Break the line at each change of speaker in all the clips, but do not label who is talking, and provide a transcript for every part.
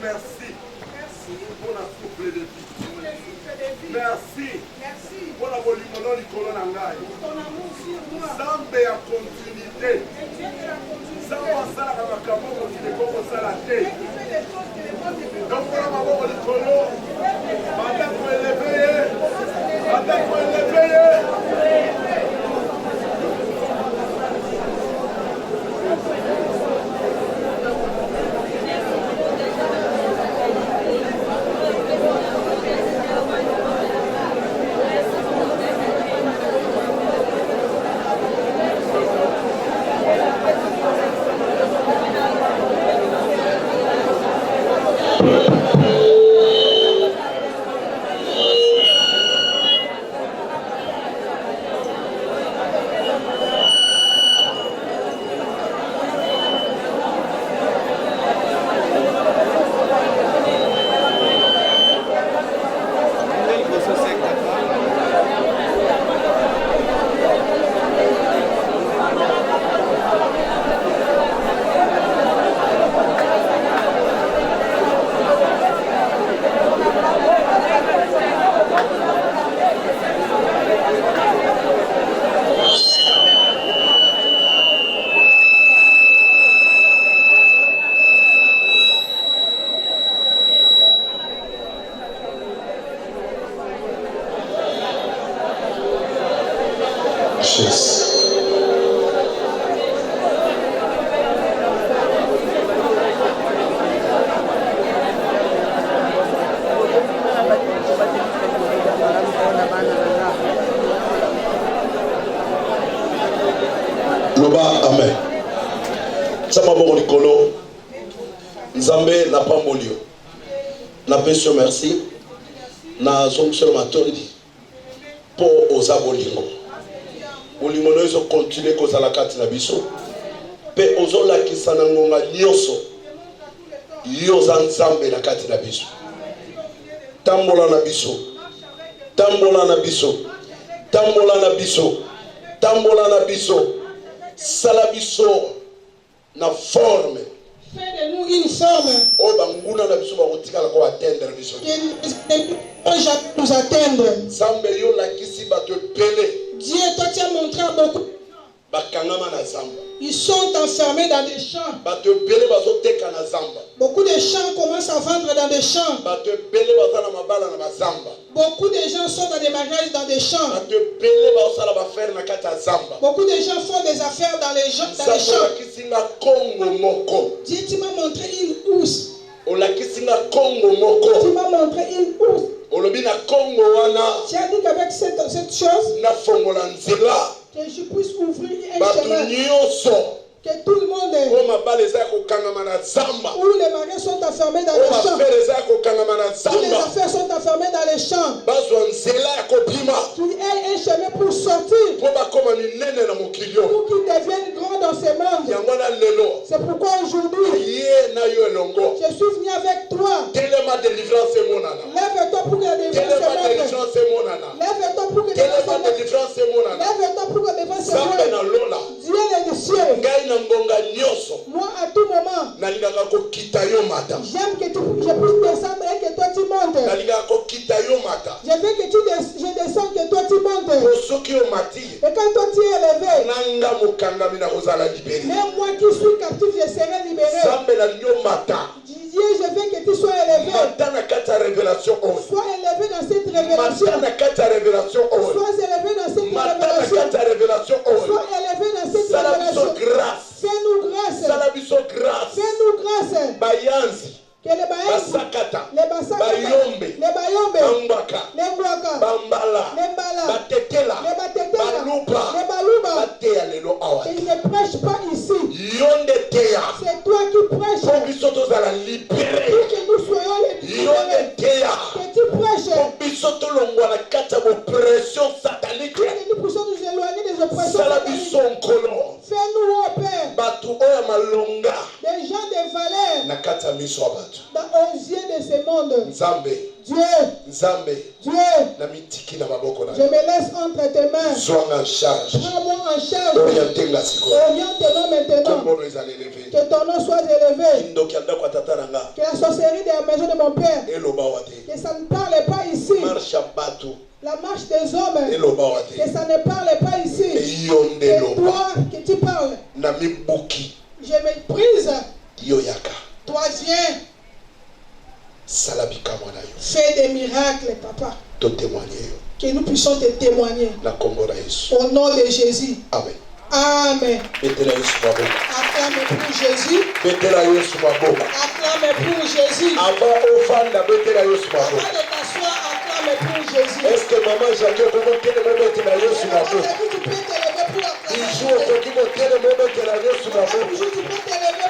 Merci pour la souffle de vie. Merci pour la volimono du colonangai. Zambe à continuité. Zambe à salaka kaboko qui dépose salate. Donc pour la maboko du colo, madame pour élever, madame pour élever.
Amen. Samaboko likolo. Nzambe na pambolio. Na pesio merci. Na zonction matondi. Po oza bolingo. Bolingo no ezo continuer kozala kati na biso. Pe ozo lakisa na ngonga nyonso. Yoza nzambe na kati na biso. Tambola na biso. Tambola na biso. Tambola na biso. Tambola na biso. Salabiso na forme.
Fais de nous une forme.
Oh banguna na biso ba kotikala ko atteindre biso.
Que nous atteindre.
Zambe yo la kisi ba te pele.
Dieu toi tu as montré à beaucoup.
Bakangama na zamba.
Ils sont enfermés dans des champs.
Ba te pele ba zo teka na zamba.
Beaucoup de champs commencent à vendre dans des champs.
Ba te pele ba za na mabala na bazamba.
Beaucoup de gens sont dans des mariages dans des champs.
Ba te pele ba osala ba faire na kata zamba.
Beaucoup de gens font des affaires dans les champs.
Zamba kisinga Kongo moko.
Dieu tu m'as montré une housse.
Ola kisinga Kongo moko.
Tu m'as montré une housse.
Olobi na Kongo wana.
Tu as dit qu'avec cette chose,
na fongola nzela.
que je puisse ouvrir un
Batu
chemin.
nyonso.
Que tout le monde est.
Où
où les mariés sont enfermés dans les champs. Où les affaires sont enfermées dans les champs. Qu'il y ait un chemin pour sortir. Pour qu'ils deviennent grands dans ces mondes. C'est pourquoi aujourd'hui, je suis venu avec toi. Lève-toi pour que la délivrance se montre. Lève-toi pour que la délivrance se montre. Lève-toi pour que la délivrance se montre. Dieu est du ciel. Moi à tout moment, j'aime que je puisse descendre et que toi tu montes. Je veux que je descends, que toi tu montes. Et quand toi tu es élevé, même moi qui suis captif, je serai libéré. Dieu, je veux que tu sois élevé. Sois élevé dans cette révélation. Sois élevé dans cette révélation. Sois élevé dans cette révélation. Fais-nous grâce. Fais-nous grâce. Que les Bayanzi, les Basakata, les Bayombe, les Mwaka, les Mbala, les Batetela, les Baluba, ils ne prêchent pas ici. C'est toi qui prêches. Pour que nous soyons libérés. Que tu prêches. Que nous puissions nous éloigner des oppressions sataniques. Fais-nous, ô Père, des gens de valeur aux yeux de ce monde. Dieu, je me laisse entre tes mains. Prends-moi en charge. Oriente-moi maintenant. Que ton nom soit élevé. Que la sorcellerie de la maison de mon père, que ça ne parle pas ici. La marche des hommes, que ça ne parle pas ici. Et toi, que tu parles. Je méprise. Toi viens. Fais des miracles, papa. Que nous puissions te témoigner. Au nom de Jésus. Amen. Amen. Acclamez pour Jésus. Acclamez pour Jésus. Avant de t'asseoir, acclamez pour Jésus.
Est-ce que maman Jacques peut monter le même
Tu peux te lever pour acclamer.
jour au petit côté le même que la Dieu sur la
Tu peux te lever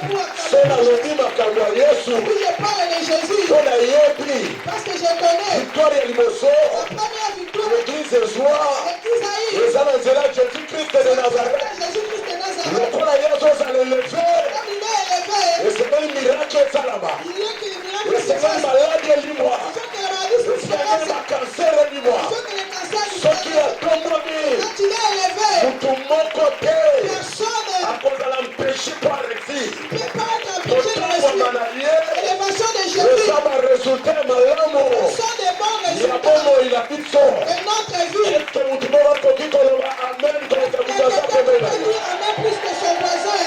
pour acclamer.
C'est la journée ma cambia Yesu.
Oui, je parle de Jésus.
On a yépi.
Parce que je connais.
Victoire et limoso.
La première victoire.
L'église est joie.
L'église
Les âmes de Jésus-Christ de Nazareth.
Jésus-Christ de Nazareth.
Le corps à Yesu à l'élever.
Comme il est élevé.
Et c'est un miracle ça là-bas.
Il y a que les miracles
Et c'est un malade et lui-moi.
Il faut que la maladie
Et
se
c'est
fasse.
un cancer et lui-moi.
Il faut que le cancer se
Ce qui
fasse.
a tombé.
Quand il est élevé,
Tout mon côté.
personne
À cause de l'empêcher par ici.
ne peut pas être
Tout
empêché de
le
reçu.
monde
L'élévation de
le
Jésus
ça va résulter malamu.
sont des bons
Il y a
résultats
bon il a dit ça.
de notre vie.
Est-ce que vous devez voir qui colomba amen quand vous
Et
avez
quelqu'un
appelé
peut dire Amen plus que son voisin.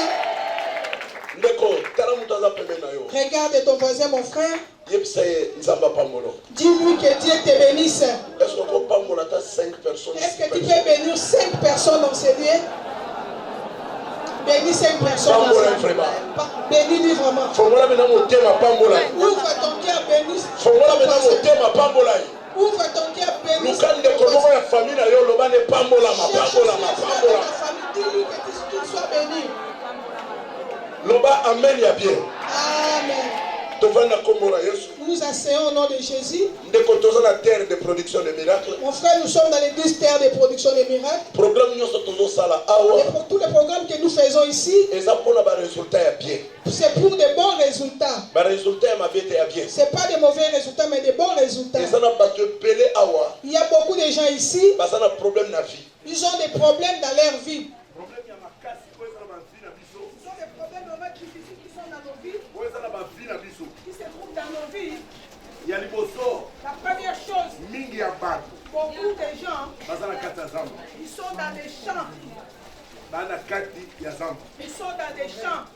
Ndeko, tala mutu aza pembeni na yo.
Regarde ton voisin, mon frère.
Yebisa ye nzamba pambolo.
Dis-lui que Dieu te bénisse.
Est-ce que vous pambola ta 5 personnes?
Est-ce que tu peux bénir 5 personnes dans ce lieu? Bénis 5 personnes dans
Pambola
ce lieu.
vraiment.
Bénis-lui vraiment.
Fongola mena motema pambola.
Ouvre ton cœur, bénis.
Fongola mena motema pambola.
Ouvre ton cœur, bénis.
Lukande komomo ya famille na yo loba ne pambola ma pambola ma pambola.
Dis-lui que tu sois béni.
Loba amen ya bien.
Amen.
Tovanda komora Yesu.
Nous asseyons au nom de Jésus.
Ndeko toza na terre de production de miracles.
Mon frère, nous sommes dans l'église terre de production de miracles.
Programme nyonso tozo sala awa.
Tous les programmes que nous faisons ici,
Eza pona ba résultat ya bien.
c'est pour de bons résultats.
Ba résultat ya mabete ya bien.
Ce n'est pas de mauvais résultats, mais de bons résultats.
Eza na bato pelé awa.
Il y a beaucoup de gens ici,
Baza na problème na vie.
ils ont des problèmes dans leur vie.
Problème ya makasi ko eza na ba vie na biso.
Ils ont des problèmes vraiment difficiles qui sont dans nos vies,
Ko eza na ba vie na biso.
qui se trouvent dans nos vies.
Ya liboso
La première chose,
mingi ya bato
beaucoup de gens,
baza na kati ya zamba.
ils sont dans des champs.
Ba na kati ya zamba.
Ils sont dans des champs.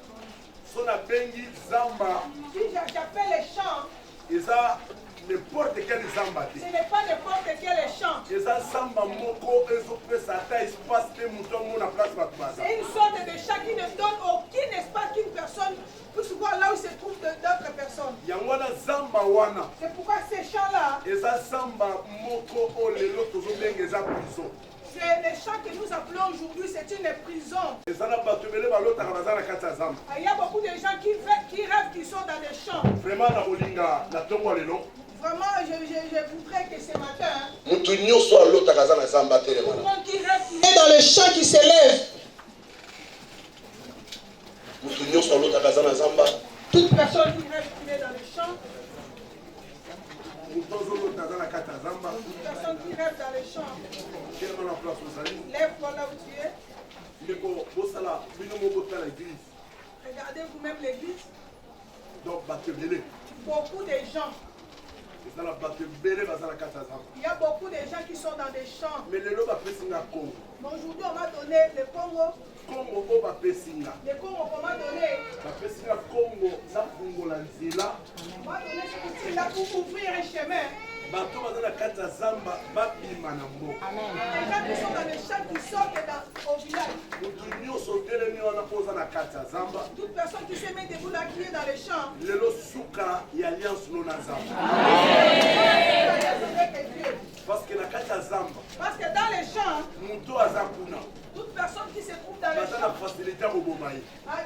So na bengi zamba
Si j'appelle les champs,
eza n'importe quel zamba te.
ce n'est pas n'importe quel champ.
Eza zamba moko ezopesa ata espace te moto amona place bato baza.
C'est une sorte de champ qui ne donne aucun espace qu'une personne puisse voir là où se trouvent d'autres personnes.
Yango wana zamba wana
C'est pourquoi ces champs-là,
eza zamba moko oyo lelo tozobenga eza prison.
c'est les champs que nous appelons aujourd'hui, c'est une prison.
eza na bato ebele balotaka baza na kati ya zamba.
Il y a beaucoup de gens qui rêvent qu'ils sont dans des champs.
Vraiment na kolinga na ntongo ya lelo
Vraiment, je voudrais que ce matin,
Mutu nyonso alotaka aza na zamba
tout le
telema.
monde qui rêve qu'il est dans le champ qui s'élève,
Mutu nyonso alotaka aza na zamba.
toute personne qui rêve qu'il est dans le champ,
moto azolota aza na kati ya zamba
toute personne qui rêve dans le champ,
kelema na place ozali
lève-toi là où tu es.
ndeko bosala bino moko tala église
Regardez vous-même l'église.
donc bato ebele
Beaucoup de gens,
eza na bato ebele baza na kati ya zamba
il y a beaucoup de gens qui sont dans des champs.
mais lelo bapesi nga kongo
Mais aujourd'hui, on m'a donné le Congo.
kongo oyo bapesi nga
Le Congo qu'on m'a donné,
bapesi nga kongo na fungola nzela
on m'a donné ce outil-là pour ouvrir un chemin.
bato baza na kati ya zamba babima na mboka
Les gens qui sont dans les champs qui sortent au village.
motu nyonso otelemi wana mpo oza na kati ya zamba
Toute personne qui se met debout là, qui est dans les champs,
lelo suka ya alliance no na zamba
avec Dieu.
parce que na kati ya zamba
Parce que dans les champs,
moto aza kuna
toute
toute personne qui se trouve dans le
baza na facilité ya koboma ye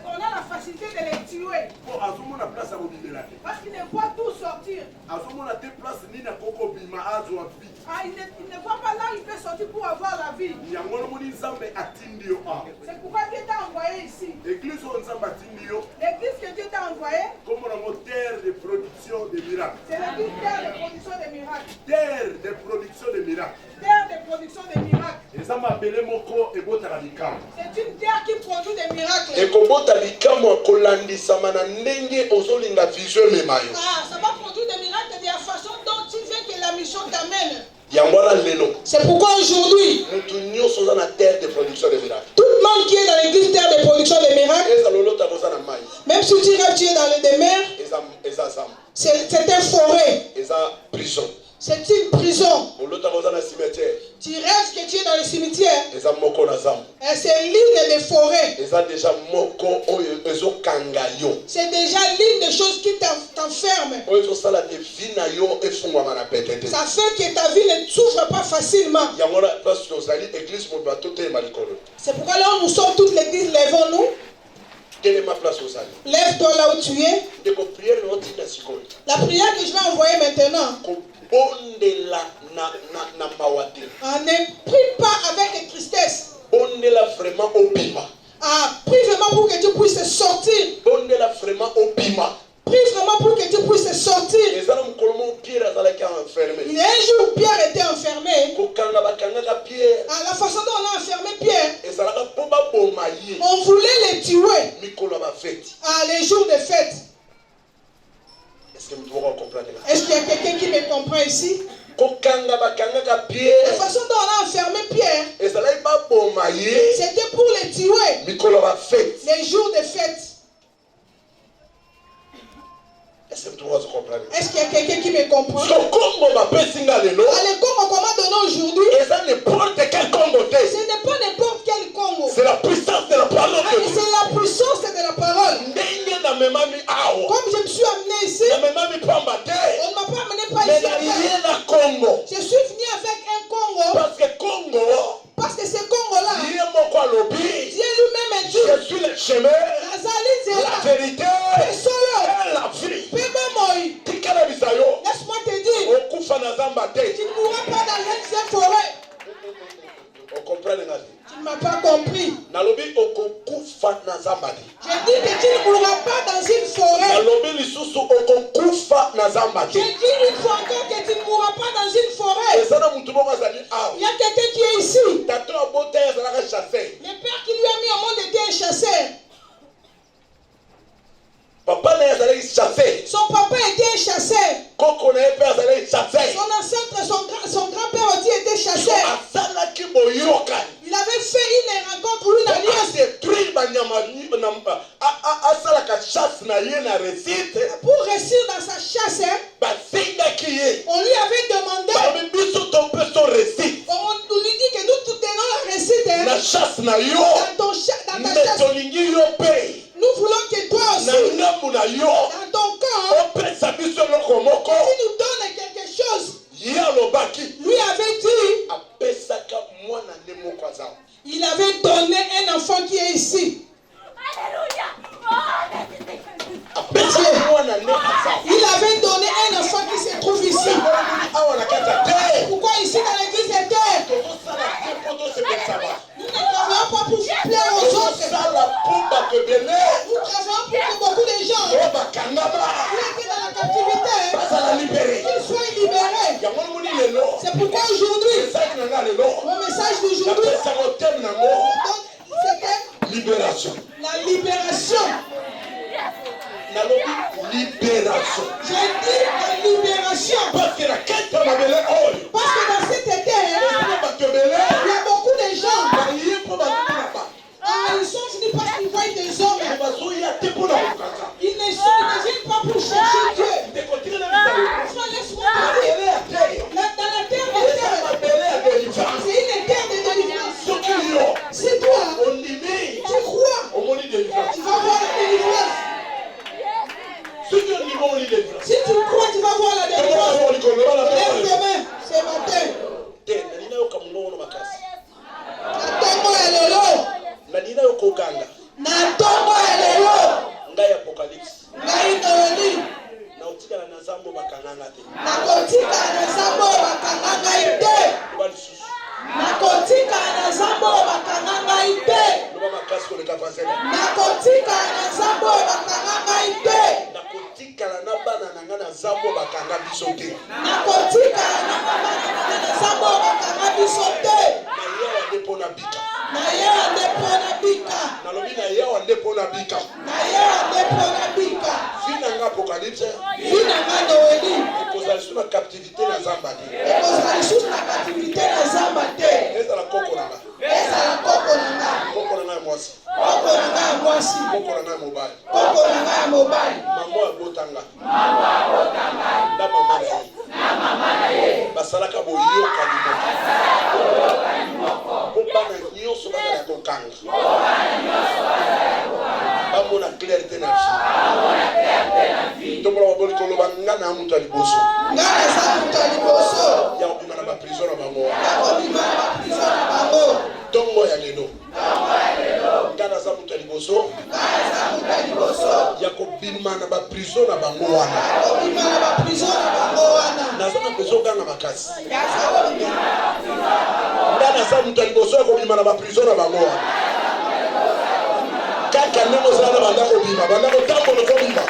on a la facilité de les tuer.
po azomona place ya kobimela te
Parce qu'il ne voit tout sortir.
azomona te place nini akokobima azwa vi
Il ne voit pas là où il peut sortir pour avoir la vie.
yango nomoni nzambe atindi yo awa
C'est pourquoi Dieu t'a envoyé ici.
église oyo nzambe atindi yo
L'église que Dieu t'a envoyée,
kombo nango terre de production de miracle
c'est l'église terre de production de miracles.
terre de production de miracle
Terre de production de miracles.
eza mabele moko ebotaka likambo
C'est une terre qui produit des miracles.
ekobota likambo ya kolandisama na ndenge ozolinga vision emema yo
Ça va produire des miracles de la façon dont tu veux que la mission t'amène.
yango wana lelo
C'est pourquoi aujourd'hui,
motu nyonso oza na terre de production de miracle
tout le monde qui est dans l'église terre de production de miracles,
eza lolota koza na mai
même si tu rêves, tu es dans les demeures,
eza zamba
c'est un forêt,
eza prison
c'est une prison.
olota koza na cimetière
Tu rêves que tu es dans le cimetière,
eza moko na zamba
et c'est l'une des forêts.
eza deja moko oyo ezokanga yo
C'est déjà l'une des choses qui t'enferme.
oyo ezosala te vi na yo efungwama na pete te
Ça fait que ta vie ne s'ouvre pas facilement.
yango na place tozali église moto atotelema likolo
C'est pourquoi là où nous sommes, toute l'église, lèvons-nous.
telema place ozali
Lève-toi là où tu es.
ndeko priere otinda sikoyo
La prière que je vais envoyer maintenant,
kobondela na mawa te
ne prie pas avec tristesse.
bondela vraiment obima
Prie vraiment pour que tu puisses sortir.
bondela vraiment obima
Prie vraiment pour que tu puisses sortir.
eza na mokolo moko pierre azalaki enfermé
Il y a un jour, Pierre était enfermé.
kokanga bakangaka pierre
La façon dont on a enfermé Pierre,
ezalaka mpo baboma ye
on voulait le tuer
mikolo ya bafeti
les jours de fête.
est-ce que moto moko akomprendre
Est-ce qu'il y a quelqu'un qui me comprend ici?
kokanga bakangaka
La
pierre
façon dont on a enfermé Pierre,
ezalaki baboma ye
c'était pour le tuer
mikolo ya bafeti
les jours de fête.
est-ce que moto moko azokomprendre
Est-ce qu'il y a quelqu'un qui me comprend?
sokombo bapesi nga lelo
Le Congo qu'on m'a donné aujourd'hui,
eza n'importe quel Congo te
ce n'est pas n'importe quel Congo.
c'est la puissance de la parole de Dieu
C'est la puissance de la parole.
ndenge namemami awa
Comme je me suis amené ici,
namemami pamba te
on ne m'a pas amené par
mais
ici.
naye na Congo
Je suis venu avec un Congo
parce que Congo
parce que ce Congo-là,
ye moko alobi
Dieu lui-même est Dieu.
je suis le chemin la vérité et la vie tikala bisa yo
Laisse-moi te dire,
okufa na zamba te
tu ne mourras pas dans une forêt.
okomprendre nga te
Tu ne m'as pas compris.
nalobi okokufa na zamba te
Je dis que tu ne mourras pas dans une forêt.
nalobi lisusu okokufa na zamba
Je
te
dis une fois encore que tu ne mourras pas dans une forêt.
eza na mutu moko azali awa
Il y a quelqu'un qui est ici.
tato abota ye azalaka chasseur
Le père qui lui a mis au monde était un chasseur.
papa na ye azalaki chasseur
Son papa était un chasseur.
koko na ye mpe azalaki chasseur
Son ancêtre, son grand-père aussi était chasseur.
asalaki boyokani
Il avait fait une rencontre ou une alliance
adétruire banyama asalaka chasse na ye na réussite
pour réussir dans sa chasse.
basengaki ye
On lui avait demandé,
balobi biso tompe so réussite
on lui dit que nous tenons la réussite
na chasse na yo
dans ta
mais
chasse.
tolingi yo mpe
Nous voulons que toi
na
aussi,
ngambu na yo
dans ton corps,
opesa biso eloko moko
tu nous donnes quelque chose.
ye alobaki
Lui avait dit,
apesaka mwana nde moko aza
il avait donné un enfant qui est ici.
apesaka mwana nde aza
Il avait donné un enfant qui se trouve ici.
awa na kati ya te
Pourquoi ici dans l'église de terre,
tozosala te mpo tosepelisa bato
nous ne travaillons pas pour plaire aux autres.
tozosala mpo bato ebele
Nous travaillons pour que beaucoup de gens
oyo bakangama
qui étaient dans la captivité,
bazala libere
qu'ils soient libérés.
yango nomoni lelo
C'est pourquoi aujourd'hui,
esaki na nga lelo
mon message d'aujourd'hui,
napesango teme nango
c'était
libération
la libération.
nalobi libération
J'ai dit la libération.
parce que na kati ya mabele oyo
Parce que dans cette terre,
epona bato ebele
il y a beaucoup de gens.
baye mpo bazokuna bato
Ils sont venus parce qu'ils voient des hommes.
bazoya te mpona kokanga
Ils ne viennent pas pour chercher Dieu.
ndekotikana bizalo
Laisse-moi te dire,
mabele ya te
dans la terre de
eza
terre,
mabele ya délivrance
c'est une terre de délivrance.
soki yo
C'est toi,
ondimi
tu crois,
omoni délivrance
tu vas voir la délivrance.
soki ondimi omoni délivrance
Si tu crois, tu vas voir la délivrance.
tomona likolo bakanganga te.
Nakotika na zambo bakanganga ite. Nakotika na zambo bakanganga ite. Nakotika na zambo bakanganga ite.
Nakotika na bana nanga na zambo bakanga biso te.
Nakotika na bana nanga na zambo bakanga biso te.
Na yewa ndepo na bika.
Na yewa ndepo na bika.
Na lobi na yewa ndepo na bika.
Na yewa ndepo na bika.
Vina nga apocalypse.
Vina nga Noeli.
Ekozali sous la captivité na zamba te.
Ekozali sous la captivité na zamba te.
Ezala koko nanga.
Ezala koko nanga.
Koko nanga mwasi.
Koko nanga mwasi.
Koko nanga mobali.
Koko nanga mobali.
Mamo abotanga. Mamo abotanga. Na mama na ye. Na mama na ye. Basalaka boyoka limoko. Basalaka boyoka limoko. Bana nyonso bazala kokanga. Bana nyonso bazala kokanga. Bamona clarté na vie. Bamona clarté na vie. Tombola baboli koloba ngana mutu liboso.
Ngana sa mutu liboso.
Ya obima na ba prison na bango.
Ya obima na ba prison na bango.
Tongo ya lelo. Tongo ya lelo. Ngana sa mutu liboso. Ngana sa mutu liboso. Ya kobima na ba prison na bango wana. Ya
obima na ba prison na bango wana.
Nazana bezo ganga makasi.
Ya sa obima.
Ngana sa mutu liboso ko bima na ba prison na bango wana. Kaka nemo zana banda ko bima, banda ko tambo ko bima.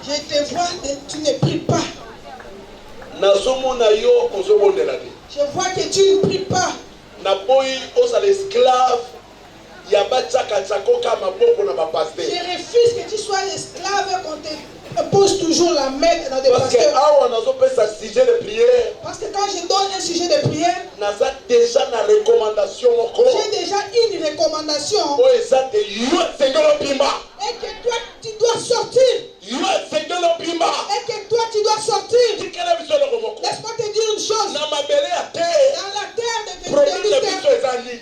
Je te vois, tu ne pries pas. Je vois que tu ne pries pas. Je refuse que tu sois l'esclave qu'on te pose toujours la main dans des pasteurs. Parce que quand je donne un sujet de prière, j'ai déjà une recommandation. Et que toi, tu dois sortir. Et que toi, tu dois sortir. Laisse-moi te dire une chose. Dans la terre de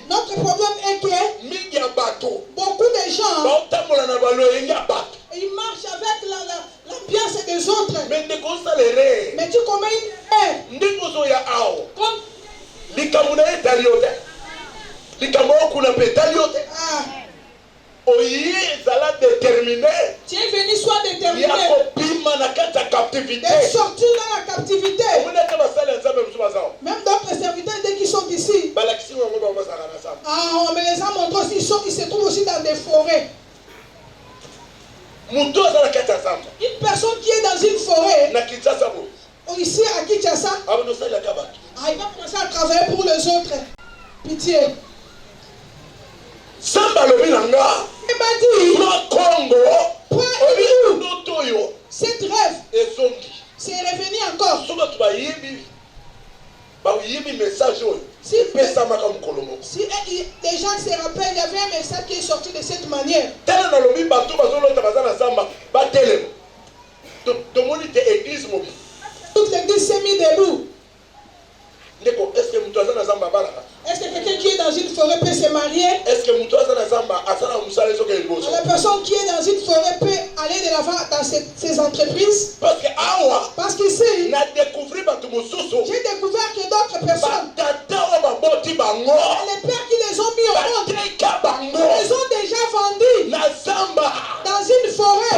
notre problème est que beaucoup de gens ils marchent avec l'ambiance des autres. Mais tu commets une erreur. Comme
Tu es venu soit déterminé de sortir dans la captivité. Même d'autres serviteurs, dès qu'ils sont ici, on me les a montrés aussi, ils se trouvent aussi dans des forêts. Une personne qui est dans une forêt, ici à Kinshasa, il va commencer à travailler pour les autres. Pitié.
Samba lobi nanga.
Il m'a dit, cette rêve, c'est revenu encore. Si des gens se rappellent, il y avait un message qui est sorti de cette manière. Toute l'église s'est mise debout. Est-ce que quelqu'un qui est dans une forêt peut se marier?
Est-ce que
la personne qui est dans une forêt peut aller de l'avant dans ses entreprises? Parce qu'ici, j'ai découvert que d'autres personnes, les pères qui les ont mis au monde, les ont déjà vendus dans une forêt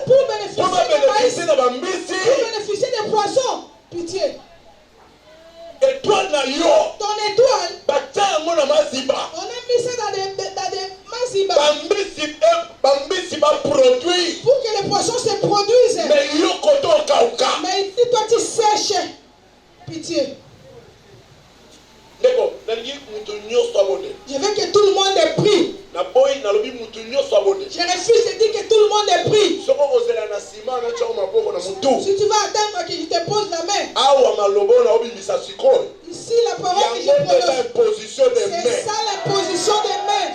pour bénéficier de maïs, pour bénéficier des poissons. Pitié.
Étoile na yo.
Ton étoile.
On a
mis ça dans des maziba.
Produit.
Pour que les poissons se produisent.
Mais yo koto kauka.
Mais si toi tu sèches. Pitié. Je veux que tout le monde ait pris. Je refuse de dire que tout le monde ait pris. Si tu vas attendre que je te pose la main. Ici la parole que je prononce. C'est ça l'imposition des mains.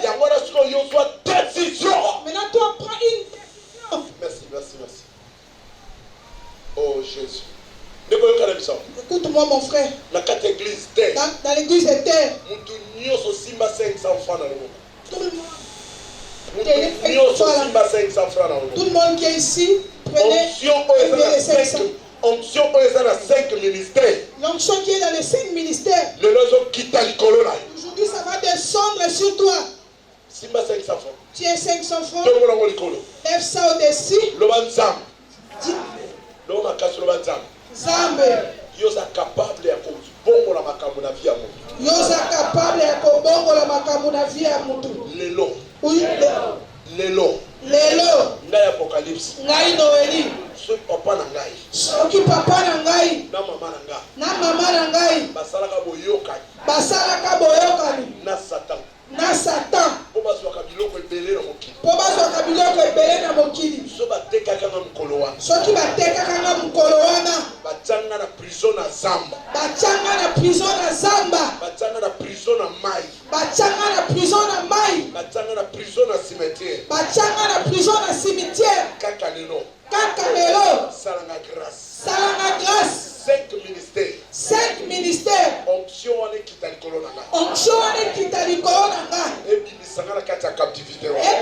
Maintenant toi prends une.
Merci. Oh Jésus.
Écoute-moi mon frère. Dans l'église de terre. Tout le monde qui est ici, prenez les 500.
Onction est 5 ministères.
L'onction qui est dans les 5 ministères. Aujourd'hui, ça va descendre sur toi. Tu es 500 francs. Lève ça au-dessus. Zambe.
Yosa capable ya kubongola makambo na via mutu.
Yosa capable ya kubongola makambo na via mutu.
Lelo.
Oui,
lelo. Ngai Apocalypse.
Ngai Noeli.
So papa na ngai.
Soki papa na ngai.
Na mama na ngai.
Na mama na ngai.
Basalaka boyokani.
Na Satan.
Po bazwaka biloko ebele na mokili. So batekaka na mukolo wana.
Soki batekaka na mukolo wana.
Batanga na prison na zamba.
Batanga na prison na zamba.
Batanga na prison na mai.
Batanga na prison na mai.
Batanga na prison na cimetière.
Batanga na prison na cimetière.
Kaka lelo. Salanga grâce. 5 ministères. Onction ane kita likolo na nga. Ebimisanga na kati ya captivité wana.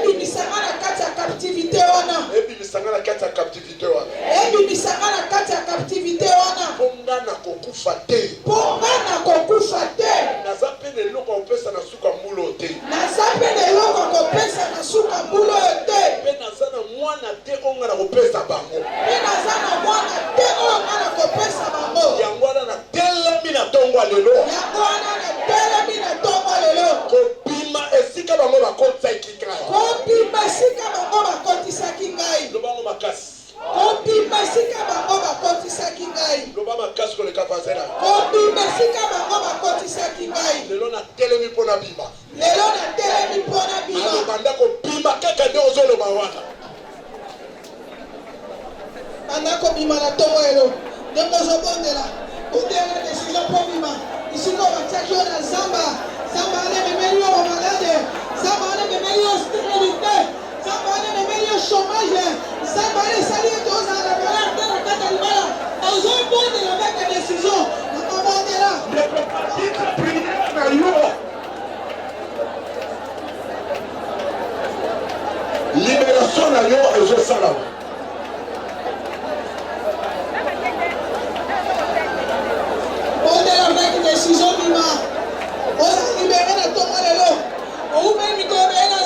Ponga na kokufa te. Naza pe na eloko opesa na suka mbulo te. Pe naza na mwana te onga na kopesa bango. Yango wana na telemi na tongo lelo. Kopima esika bango bakotisa ngai. Lobango makasi. Loba makasi koleka pazena. Lelo na telemi pona bima. Banda kopima kaka nde ozoloba wana.
Banda kopima na tongo elo. Donc ozobondela. Ondela décision pour bima. Ici ko batiaki na zamba. Zamba ale memeli yo malade. Zamba ale memeli yo stérilité. Zamba ale memeli yo chômage. Zamba ale sali to za la bala na kata libala. Ozobondela avec la décision. Nakabondela.
Ne peut pas dire prière na yo. Libération na yo ezosala.
Avec décision bima. On a libéré la tombe lelo. On ouvre le micro et la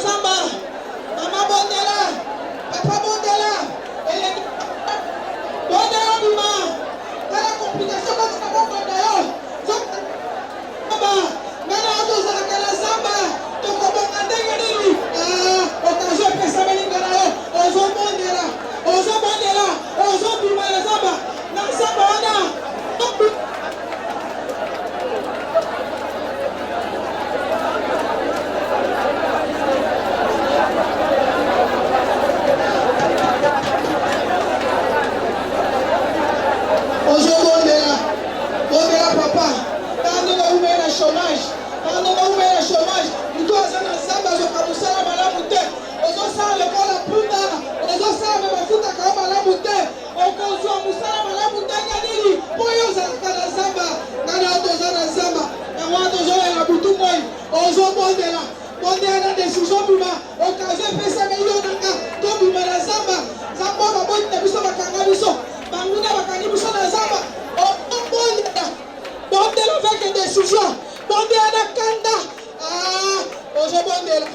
décision bima occasion pesa meyo nanga to bima na zamba zamba baboti na biso bakanga biso banguna bakangi biso na zamba bondela avec décision bondela kanda ozobondela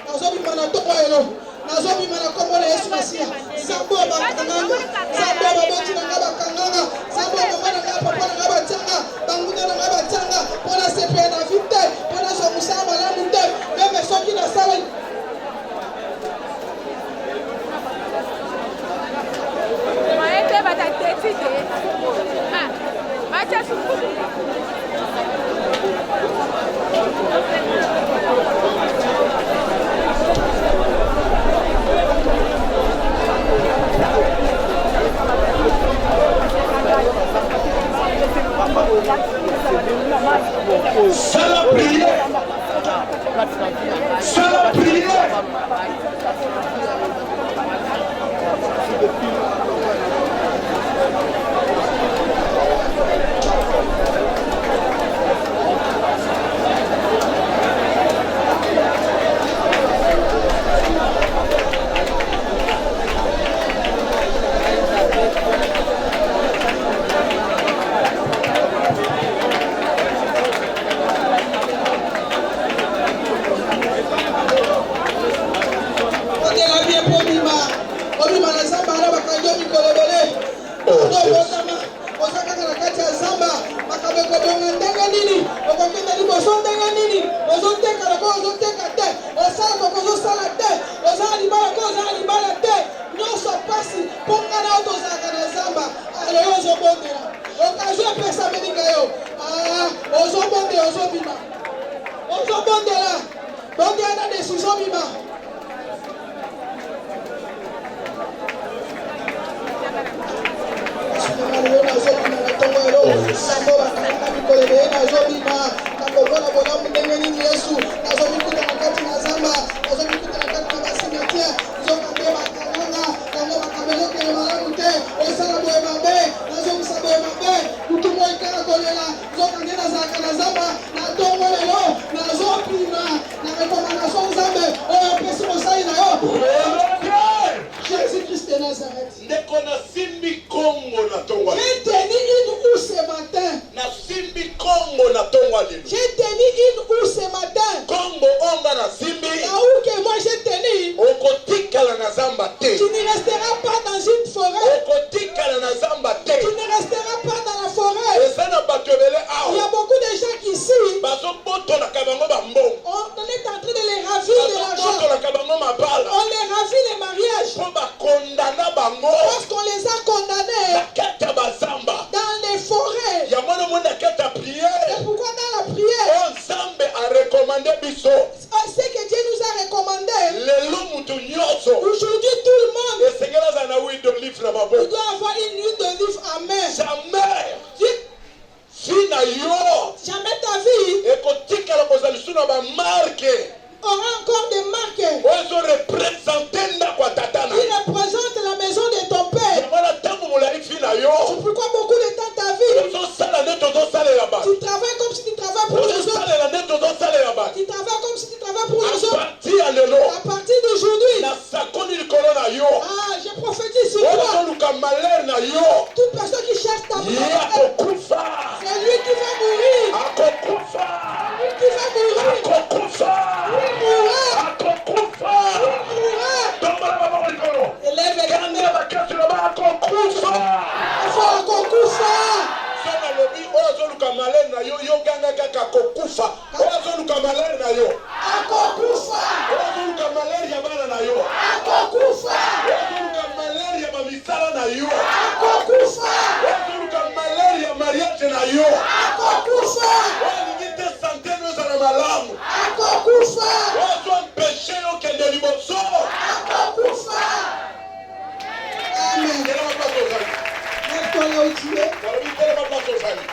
nazobima na toko elo nazobima na kombo na Yesu Masia zamba bakanganga zamba baboti nanga bakanganga zamba mama nanga papa nanga batanga banguna nanga batanga pona sepe na vite pona so musama la munde même soki na sala
maete batatete acha
C'est la prière. C'est la prière.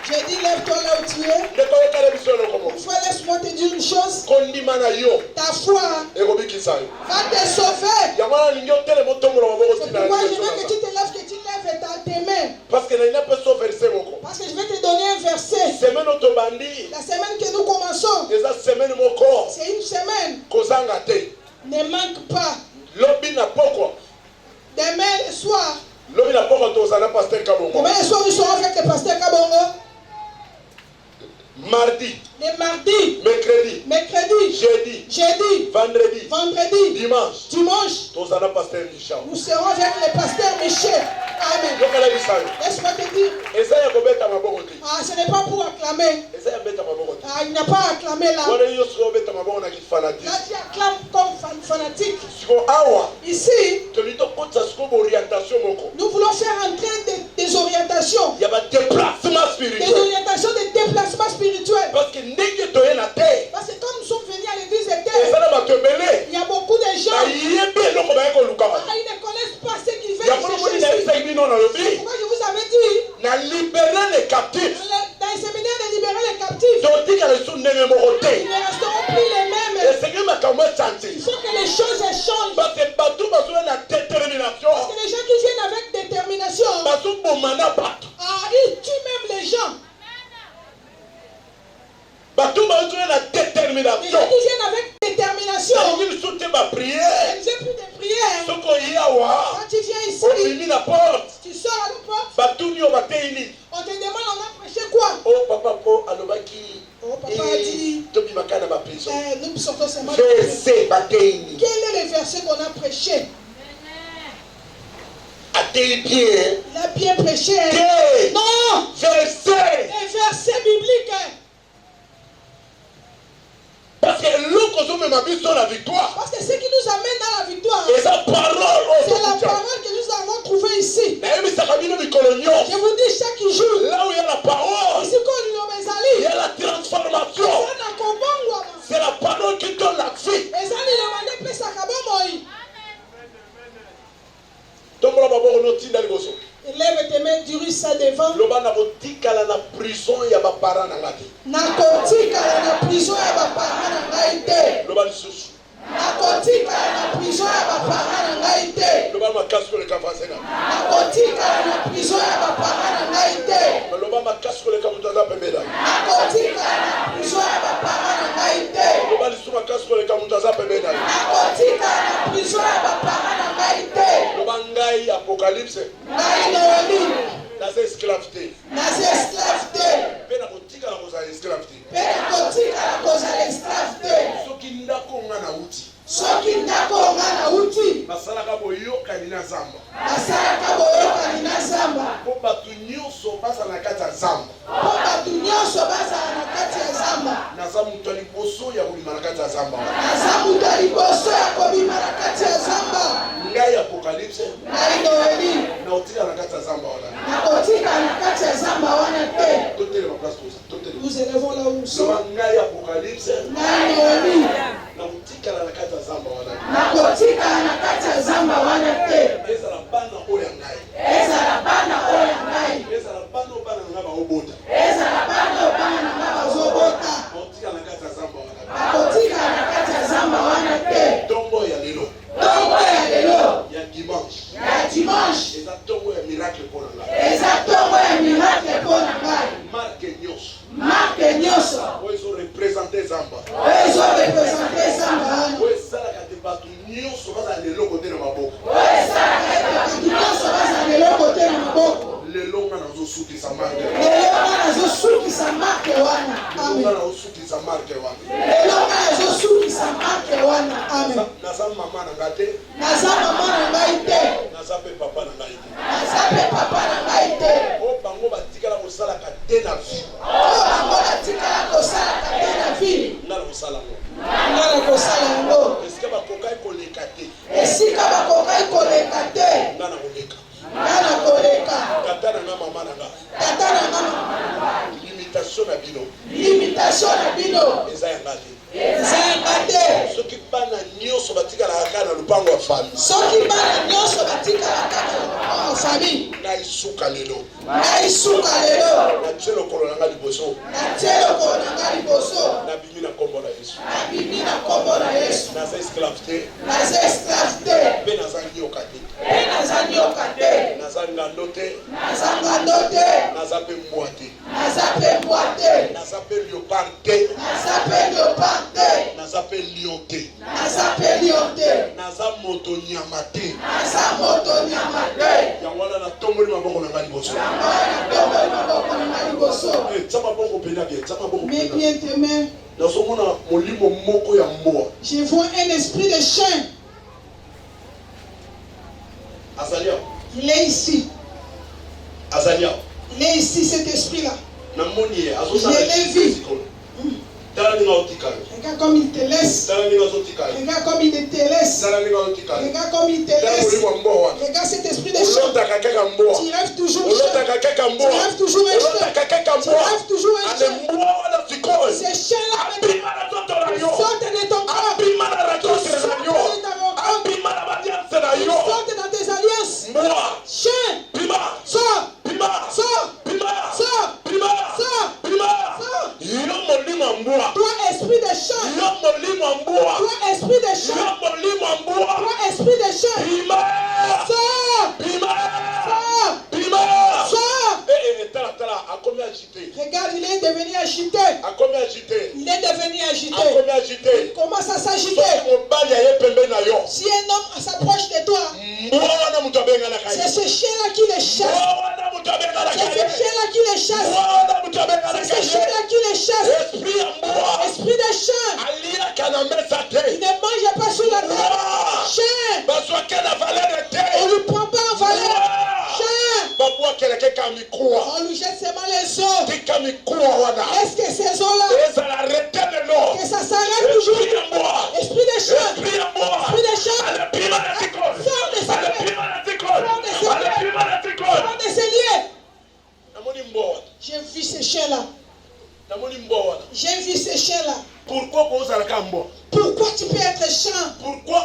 J'ai dit lève-toi là où tu es. Une fois laisse-moi te dire une chose. Ta foi va te sauver. C'est pourquoi je veux que tu te lèves, tes mains.
Parce que
Parce que je vais te donner un verset.
Semaine otobandi.
La semaine que nous commençons,
Semaine moko.
c'est une semaine.
Kozanga te.
Ne manque pas.
Lobi na poko.
Demain le soir.
Lobi na poko tozana pasteur Kabongo.
Demain le soir, nous serons avec le pasteur Kabongo.
Mardi.
Les mardis,
mercredi,
jeudi, vendredi, dimanche, nous serons avec le pasteur Michel. Amen. Laisse-moi te dire, ce n'est pas pour acclamer. Il n'a pas acclamé là. Là, tu acclames comme fanatique. Ici, nous voulons faire entrer des orientations. Des orientations de déplacement spirituel. Parce que comme nous sommes venus à l'église de terre, il y a beaucoup de gens qui ne connaissent pas ce qu'ils veulent chercher ici. C'est pourquoi je vous avais dit,
libérer les captifs.
dans le séminaire de libérer les captifs,
ils
ils ne resteront plus les mêmes. Il faut que les choses changent. Parce que les gens qui viennent avec détermination, ils tuent même les gens. Les gens qui viennent avec détermination, ils n'ont plus de prière. Quand tu viens ici, tu sors à la porte, on te demande on a prêché quoi? Oh papa a dit, nous sortons seulement de prêcher. Quel est le verset qu'on a prêché? Il a bien prêché. Non, verset biblique.
Parce que la victoire.
Parce que ce qui nous amène dans la victoire, c'est la parole que nous avons trouvée ici. Je vous dis chaque jour,
là où il y a la parole,
ici
il y a la transformation. C'est la parole qui donne la vie.
Lève tes mains, dirige ça devant.
Nakotika la prison ya ba parents na ngati.
Nakotika la prison ya ba parents na ngai te.
Loba lisusu.
Nakotika la prison ya ba parents na ngai te.
Loba makasi le kafasenga.
Nakotika la prison ya ba parents na ngai te.
Loba makasi le kamutaza pembeda.
Nakotika la prison ya ba parents na ngai te.
Loba lisusu makasi le kamutaza pembeda.
Nakotika la prison ya ba parents na ngai te.
Loba ngai apocalypse.
Ngai Noeli.
Naza esclavité.
Naza esclavité.
Pena kotika la koza esclavité.
Pena kotika la koza esclavité.
Soki ndako nga na uti.
Soki ndako nga na uti.
Basalaka boyoka ni na zamba.
Basalaka boyoka ni na zamba.
Po batu nyonso bazala na kati ya zamba.
Po batu nyonso bazala na kati ya zamba.
Naza mutu liboso ya kobima na kati ya zamba.
Naza mutu liboso ya kobima na kati ya zamba.
Ngai apocalypse.
Ngai Noeli.
Na otika na kati ya zamba wana.
Nakotika na kati ya zamba wana te.
Totele ma place pour ça. Totele.
Nous élevons là où nous sommes.
Ngai apocalypse.
Ngai Noeli.
Na otika na kati ya zamba wana.
Nakotika na kati ya zamba wana te.
Ezala bana oya ngai.
Ezala bana oya ngai.
Ezala bana bana nga ba obota.
Ezala bana bana nga ba zobota.
Otika na kati ya zamba wana.
Nakotika na kati ya zamba wana te.
Tombo ya lelo.
Tombo ya lelo.
Ya dimanche.
Ya dimanche.
Eza tombo ya miracle pour ngai.
Eza tombo ya miracle pour ngai.
Marque nyonso.
Marque nyonso.
Ozo représenter zamba.
Ozo représenter zamba.
Ozo ka te batu nyonso baza lelo kote na maboko.
Ozo ka te batu nyonso baza lelo kote na maboko.
Lelo nga nazo sukisa marque.
Lelo nga nazo sukisa marque wana. Amen.
Lelo nga nazo sukisa marque wana.
Lelo nga nazo sukisa marque wana. Amen.
Naza mama na ngai te.
Naza mama na ngai te.
Naza pe papa na ngai te.
Naza pe papa na ngai te.
O bango batikala kosalaka te na vie.
O bango batikala kosalaka te na vie.
Nga na kosala ngo.
Nga na kosala ngo.
Esika bakokai koleka te.
Esika bakokai koleka te.
Nga na koleka.
Nga na koleka.
Tata na nga mama na nga.
Tata na nga mama.
Limitation na bino.
Limitation na bino.
Eza ya nga te.
Eza ya nga te.
Soki bana nyonso batikalaka kaka na lupango ya famille.
Soki bana nyonso batikalaka kaka na lupango ya famille.
Ngai suka lelo.
Ngai suka lelo.
Natie lokolo na nga liboso.
Natie lokolo na nga liboso.
Nabimi na kombo na Yesu.
Nabimi na kombo na Yesu.
Naza esclave te.
Naza esclave te.
Mpe naza nyoka te.
Mpe naza nyoka te.
Naza Nazangandote.
Nazangandote.
Nazape Mwate.
Nazape Mwate.
Nazape Lioparte.
Nazape Lioparte.
Nazape Liote.
Nazape Liote.
Nazamoto Nyamate.
Nazamoto Nyamate.
Yangwana na tomboli maboko na ngani boso.
Yangwana na tomboli maboko na ngani boso.
Tsama boko pena bien. Tsama boko pena.
Mes bien-aimés.
Nazomona molimo moko ya mboa.
Je vois un esprit de chien.
Azalia.
Il est ici.
Azalia.
Il est ici, cet esprit-là.
Je
l'ai vu. Regarde comme il te laisse. Regarde comme il te laisse. Regarde comme il te laisse. Regarde cet esprit de chien. Tu rêves toujours un chien. Tu rêves toujours un chien. Tu rêves toujours un chien. Ces chiens-là sortent de ton corps. Sortent dans tes alliances. Chien. Sors. Sors. Sors. Toi, esprit de chien. Toi, esprit de chien. Toi, esprit de chien. Sors. Sors. Regarde, il est devenu agité. Il est devenu agité. Il commence à s'agiter. Si un homme s'approche de toi, c'est ce chien-là qui le chasse. C'est ce chien-là qui le chasse. C'est ce chien-là qui le chasse. Esprit de chien. Il ne mange pas sur la terre. Chien. On ne lui prend pas en valeur. Chien. On lui jette seulement les os. Est-ce que ces os-là, que ça s'arrête toujours? Esprit de chien. Esprit de chien. Sors de ces lieux. J'ai vu ces chiens-là. J'ai vu ces chiens-là.
Pourquoi
tu peux être chien?
Pourquoi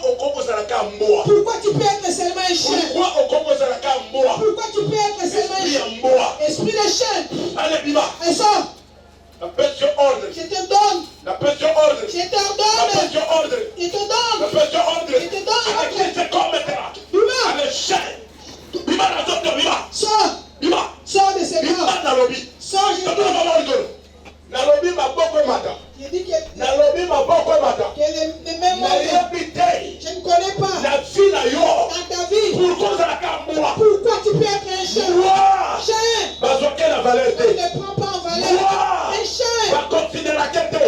tu peux être seulement un chien? Pourquoi tu peux être seulement un chien? Esprit de chien. Et ça. Je te donne. Je t'ordonne. Je te donne. Sors de ce corps. Sors, je dis. Je dis que les mêmes mots. Je ne connais pas. Dans ta vie. Pourquoi tu peux être un chien? Chien. On ne les prend pas en valeur. Un chien. On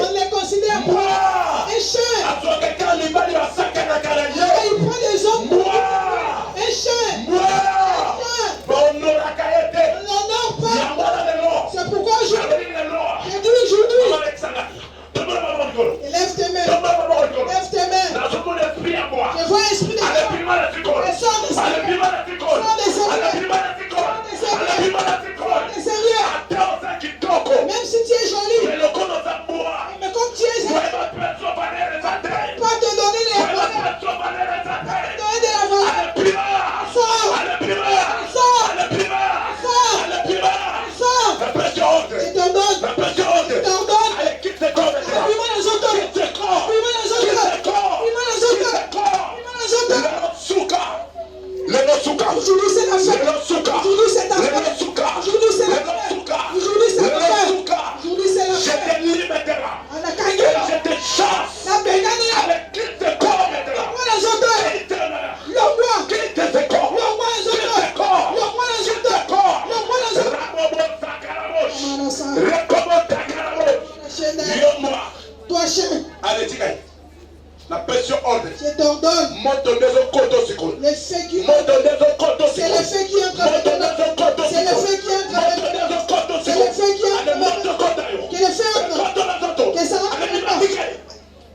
ne les considère pas. Un chien. Il prend des hommes. Un chien. On n'honore pas. C'est pourquoi je dis aujourd'hui. Lève tes mains. Lève tes mains. Je vois un esprit de chien. Sors de ces lieux. Même si tu es joli. Mais comme tu es joli. Pas te donner les valeurs. Pas te donner de la valeur. Sors. Je t'ordonne. Aujourd'hui c'est la fête. Aujourd'hui c'est ta fête. Aujourd'hui c'est la fête. Aujourd'hui c'est la fête. Aujourd'hui c'est la fête. On a gagné. La bégane. L'envoie les autres. L'envoie les autres. Toi chien.
La pression ordre.
Je t'ordonne.
Le
feu qui c'est le feu qui entre. C'est le feu qui entre. C'est le feu qui entre. Que le feu entre. Que ça entre.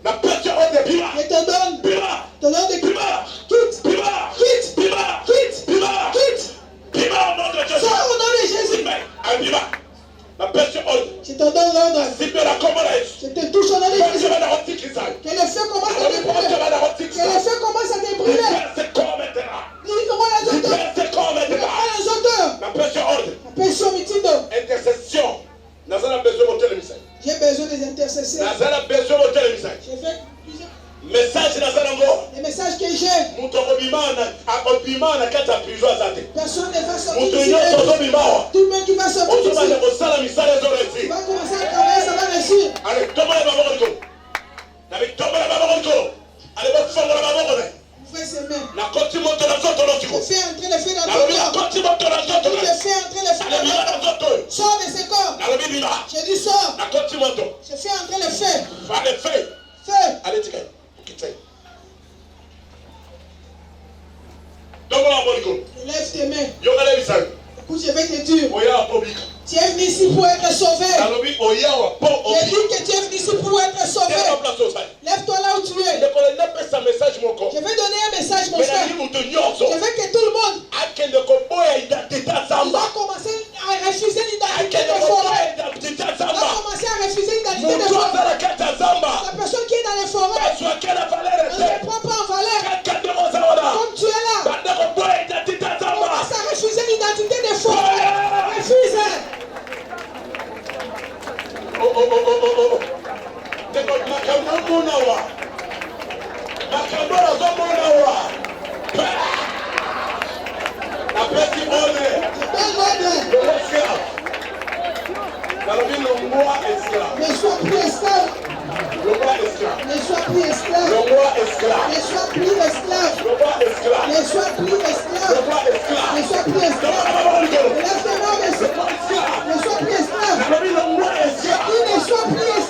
La pression ordre.
Je te donne. Te donne de quitte. Sors au nom de Jésus.
La pression ordre.
Je te donne l'ordre. Je te touche au nom de Jésus. Que le feu commence à te brûler. Que le feu commence à te brûler. Dis-moi les auteurs.
La pression ordre.
La pression mitindo.
Intercession.
J'ai besoin des intercesseurs.
J'ai fait
Les messages que j'ai.
Personne ne va sortir
Tout
d'ici. Tout le monde qui va sortir d'ici. Il va commencer à travailler, ça va réussir. Vous faites ses mains. Je fais entrer le feu dans ton corps. Je fais entrer le feu dans ton corps. Sors de ce corps. Je dis sors. Je fais entrer le feu. Feu. Lève tes mains. Écoute, je vais te dire. Tu es venu ici pour être sauvé. J'ai dit que tu es venu ici pour être sauvé. Lève-toi là où tu es. Je vais donner un message, mon frère. Je veux que tout le monde va commencer à refuser l'identité de forêt. Va commencer à refuser l'identité de forêt. La personne qui est dans les forêts, on ne les prend pas en valeur. Comme tu es là, commence à refuser l'identité des forêts. Refuse. Ne sois plus esclave. Ne sois plus esclave. Ne sois plus esclave. Ne sois plus esclave. Ne sois plus esclave. Lève tes mains, ne sois plus esclave. Ne sois plus esclave. Ne sois plus esclave. Ne sois plus esclave.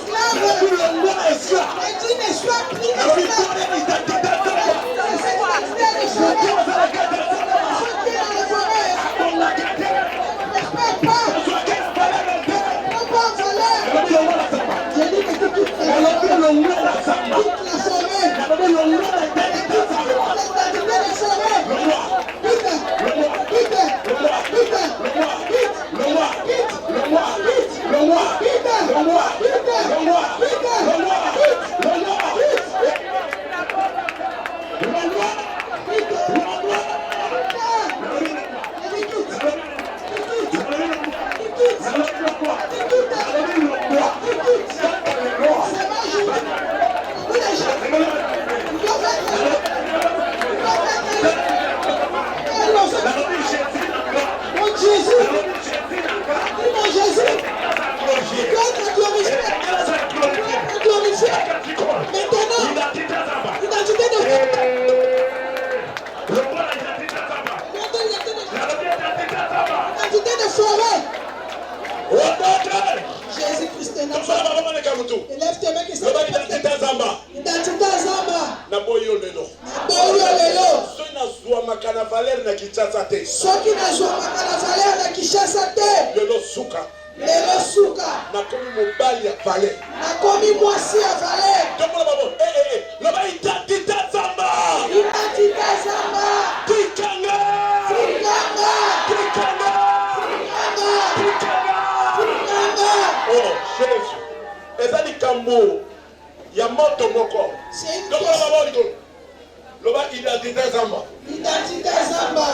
Jésus-Christ est notre Sauveur. Élève tes mains que c'est l'identité Zamba. Ceux qui ne jouent pas la valeur na Kinshasa te. Lelo suka. Nakomi mwasi ya valeur. Identité Zamba.
Oh, Jésus. Eza likambo ya moto moko. Loba identité Zamba.
Identité Zamba.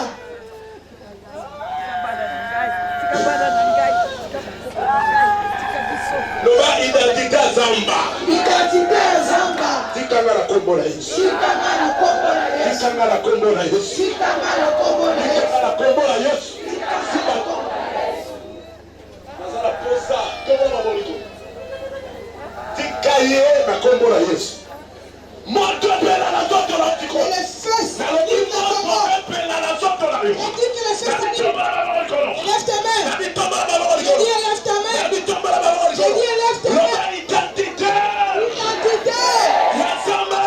Loba identité Zamba.
Identité Zamba.
Tikanga la kombo na Yesu.
Tikanga la kombo na Yesu.
Tikanga la kombo na Yesu.
Tikanga la kombo na Yesu.
Tikanga la kombo na Yesu. Nazala posa kombo na bonito. Tikaye na kombo na Yesu. Moto pela na zoto la tiko.
Et les fesses.
Moto pela na zoto la yo.
Et dis que les fesses. Lève tes mains. Je dis lève ta main. Je dis lève ta main.
Identité. Zamba.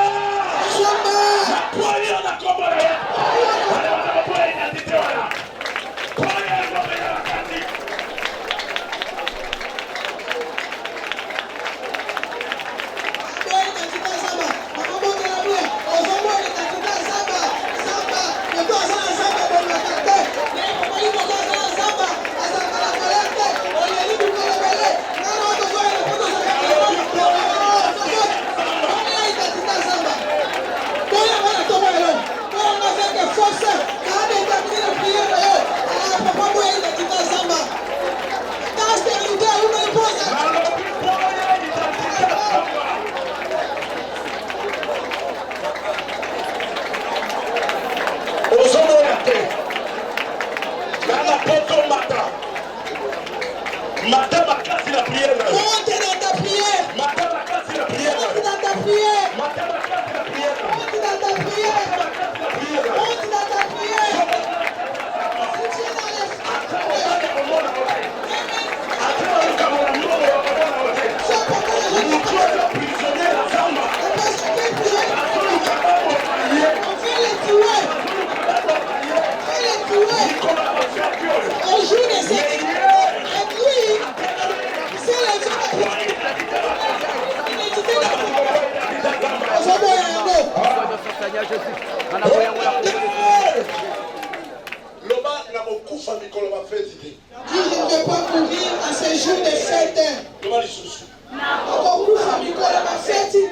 Loba na mokufa mikolo ba fête.
Dis, je ne veux pas mourir à ce jour de fête.
Loba lisusu.
Nakokufa mikolo ba fête te.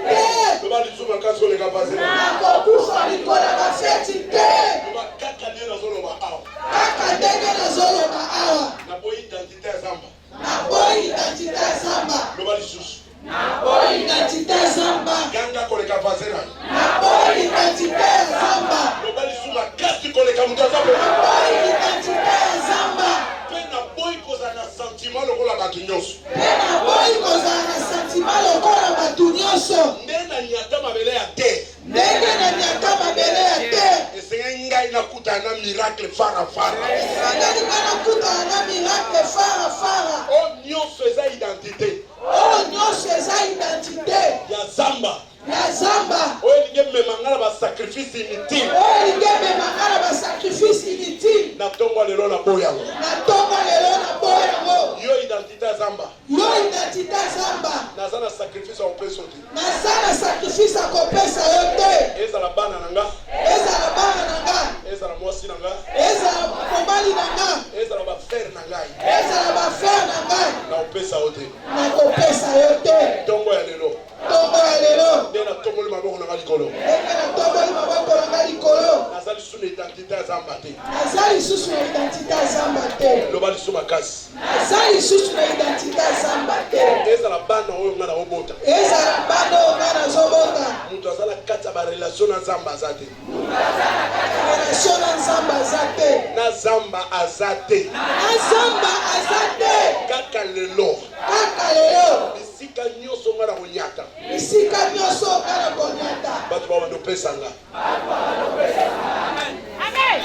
Loba lisusu makaso le kapase.
Nakokufa mikolo ba fête te.
Loba kaka ne na zolo ba awa.
Kaka ndenge nazoloba awa.
Na boy identité ya Zamba.
Naboyi identité ya Zamba.
Loba lisusu.
Naboyi identité ya Zamba.
Ganga ko le kapase na.
Naboyi identité ya Zamba.
Loba lisusu makasi ko le kamuta Zamba.
Naboyi identité ya Zamba.
Pe na boy ko za na sentiment lokola batu nyonso.
Naboyi kozala na sentiment lokola bato nyonso.
Ndena nyata mabele ya te.
Ndenge na nyata mabele ya te.
Esenga ngai nakuta na miracle fara fara.
Esengeli nga nakutana na miracle fara fara.
O nyonso eza identité
Oyo nyonso eza identité
ya Zamba.
ya Zamba.
Oyo elingi emema nga na basacrifice inutile.
Oyo elingi ememanga na basacrifice inutile.
Na ntongo lelo na boya yango.
Na ntongo lelo na boya yango.
Yo identité ya Zamba.
Yo identité ya Zamba.
Naza na sacrifice ya kopesa te.
Naza na sacrifice akopesa yo te.
Ezala bana na nga.
Ezala bana na nga.
Ezala mwasi na nga.
Ezala mobali na nga.
Ezala bafrere na ngai.
Ezala bafrere na ngai.
Na kopesa yo te.
Nakopesa yo te.
Ntongo ya lelo.
Ntongo ya lelo.
Nde na tongoli maboko na nga likolo.
Ndenge natongoli maboko na nga likolo.
Naza lisusu na identité ya Zamba te.
Naza lisusu na identité ya Zamba te.
Loba lisusu makasi.
Naza lisusu na identité ya Zamba te.
Ezala bana oyo nga na obota.
Ezala bana oyo nga nazobota.
Moto azala kati ya barelation na Zamba aza te.
Relation na Nzambe aza te.
Na Zamba aza te.
Na Nzambe aza te.
Kaka lelo.
Kaka lelo.
Bisika nyonso nga na konyata.
Bisika nyonso nga na konyata.
Bato babanda opesa nga.
Amen.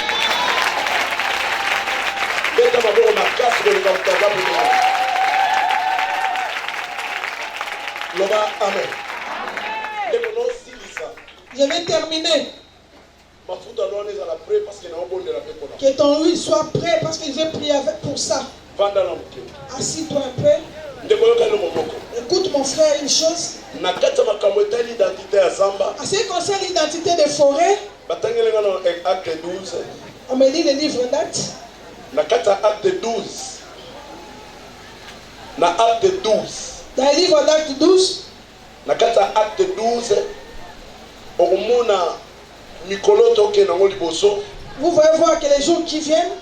Beta maboko makasi koleka kutaza pene. Loba amen. Ndeko nosilisa.
Je vais terminer.
Mafuta lwana ezala prêt parce que na obondela pe pona.
Que ton huile soit prêt parce que je vais prier avec pour ça.
Vanda na moke.
Assis-toi un peu.
Ndeko yoka no moko.
Écoute mon frère une chose.
Na kati ya makambo etali identité ya Zamba.
En ce qui concerne l'identité des forêts,
Batangeli nga no acte 12.
on me lit le livre d'actes.
Na kati ya acte 12. Na acte 12.
Dans le livre d'actes 12,
Na kati ya acte 12. Okomona mikolo toke nango liboso.
vous voyez voir que les jours qui viennent,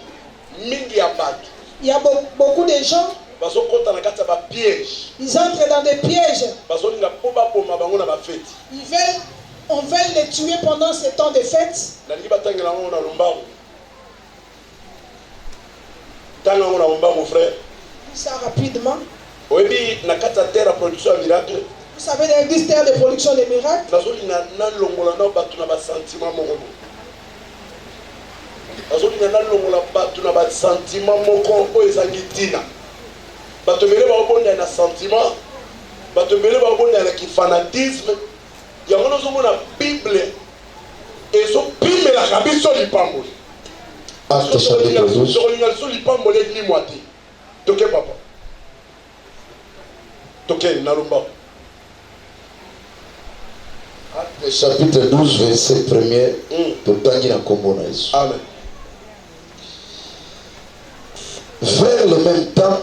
Mingi ya bato.
il y a beaucoup de gens,
Bazokota na kati ya bapiège.
ils entrent dans des pièges.
Bazolinga mpo baboma bango na bafeti.
On veut les tuer pendant ces temps de fête.
Nalingi batangela yango na lombango. Tanga yango na lombango frère.
Ça rapidement.
Oyebi na kati ya terre ya production ya miracle.
Vous savez, il existe terre de production de miracles.
Nazolinga nalongola na bato na basentiment moko. Nazolinga nalongola bato na basentiment moko oyo ezangi ntina. Bato ebele baobondela na sentiment. Bato ebele baobondela na kifanatisme. Yango nazomona Bible ezopimelaka biso lipamboli.
Acte chapitre 12.
Tokolinga biso lipamboli elimwa te. Toke papa. Toke nalomba.
Acte chapitre 12, verset 1er. Totangi na kombo na Yesu.
Amen.
Vers le même temps,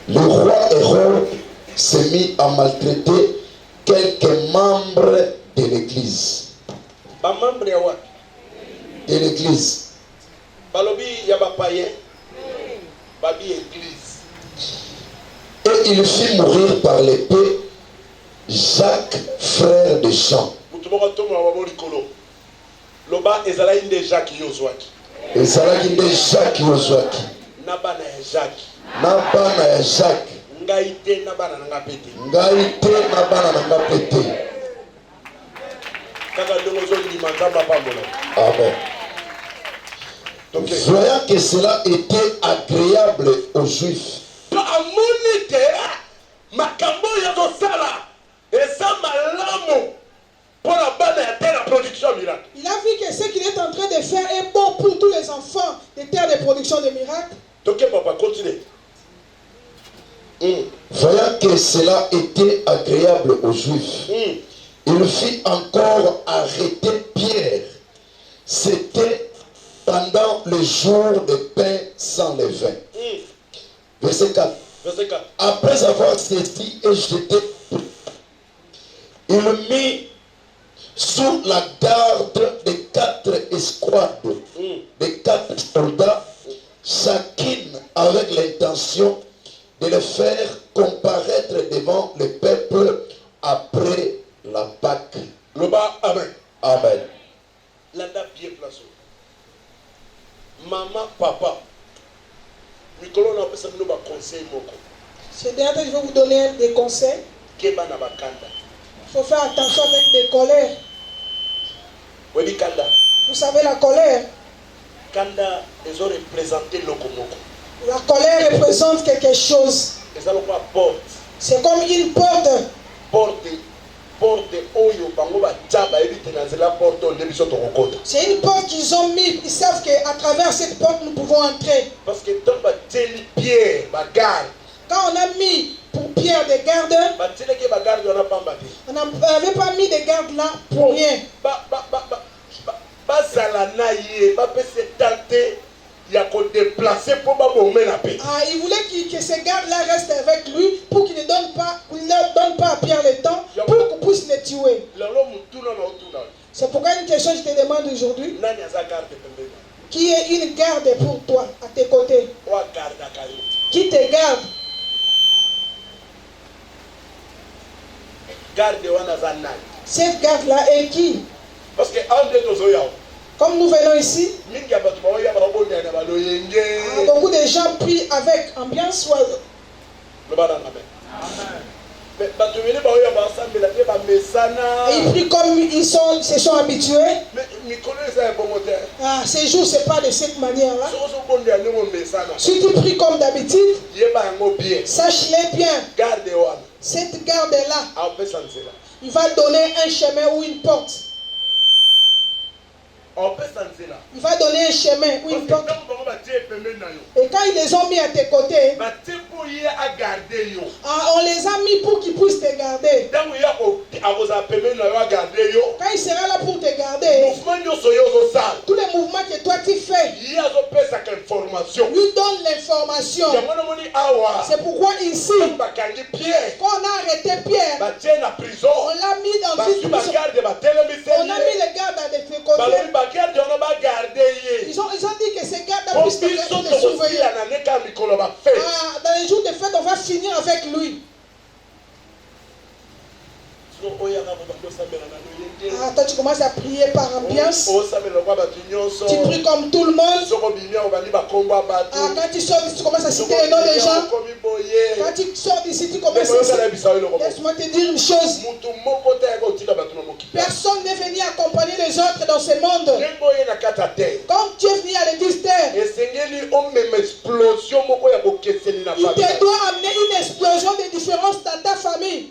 le roi Hérode s'est mis à maltraiter quelques membres de l'église.
Ba membre ya wapi?
De l'église.
Balobi ya ba païen. Babi église.
Et il fit mourir par l'épée Jacques, frère de Jean.
Mutumoko tomo wa babo likolo. Loba ezala inde Jacques yozwaki.
ezalaki nde Jacques yozwaki
na bana ya Jacques.
Na bana ya Jacques.
Ngai te na bana nanga pete.
Ngai te na bana nanga pete.
Kaka ndongo zo lima nzamba pambola.
Amen. Voyant que cela était agréable aux Juifs.
Il a vu que ce qu'il est en train de faire est bon pour tous les enfants des terres de production de miracles.
Ok, papa, continue.
Voyant que cela était agréable aux Juifs, il fit encore arrêter Pierre
c'était pendant le jour de pain sans levain. Verset 4. Après avoir saisi et jeté, il mit sous la garde des 4 escouades, des 4 soldats, chacune avec l'intention de les faire comparaître devant le peuple après la Pâque.
Le bas, amen.
Amen.
Landa bien placé. Maman, papa. Nicolas, on a besoin de conseil.
C'est bien que je vais vous donner des conseils. Il faut faire attention avec des colères. Vous savez la colère.
Kanda, ils ont représenté Lokomoko.
La colère représente quelque chose. C'est comme une porte. C'est une porte qu'ils ont mis. Ils savent qu'à travers cette porte, nous pouvons entrer.
Parce que Pierre,
quand on a mis pour Pierre des gardes, on n'avait pas mis des gardes là pour rien. Il voulait que ces gardes-là restent avec lui pour qu'il ne donne pas à Pierre le temps pour qu'on puisse les tuer. C'est pourquoi une question je te demande aujourd'hui. Qui est une garde pour toi, à tes côtés? Qui te garde? Cette garde-là est qui?
Parce que
comme nous venons ici, beaucoup de gens prient avec ambiance. Et ils prient comme ils se sont habitués. Ces jours, ce n'est pas de cette manière-là. Si tu pries comme d'habitude, sache-le bien. Cette garde-là, il va donner un chemin ou une porte. Il va donner un chemin ou une porte. Et quand ils les ont mis à tes côtés, on les a mis pour qu'ils puissent te garder. Quand il sera là pour te garder, tous les mouvements que toi tu fais, lui donne l'information. C'est pourquoi ici, quand on a arrêté Pierre, on l'a mis dans une prison. On a mis les gardes à tes côtés. Ils ont dit que ces gardes puissent te surveiller. Dans les jours de fête, on va finir avec lui. Toi tu commences à prier par ambiance. Tu pries comme tout le monde. Quand tu sors d'ici, tu commences à citer les noms des gens. Quand tu sors d'ici, tu commences à citer. Laisse-moi te dire une chose. Personne n'est venu accompagner les autres dans ce monde. Comme tu es venu à l'église terre, il te doit amener une explosion de différence dans ta famille.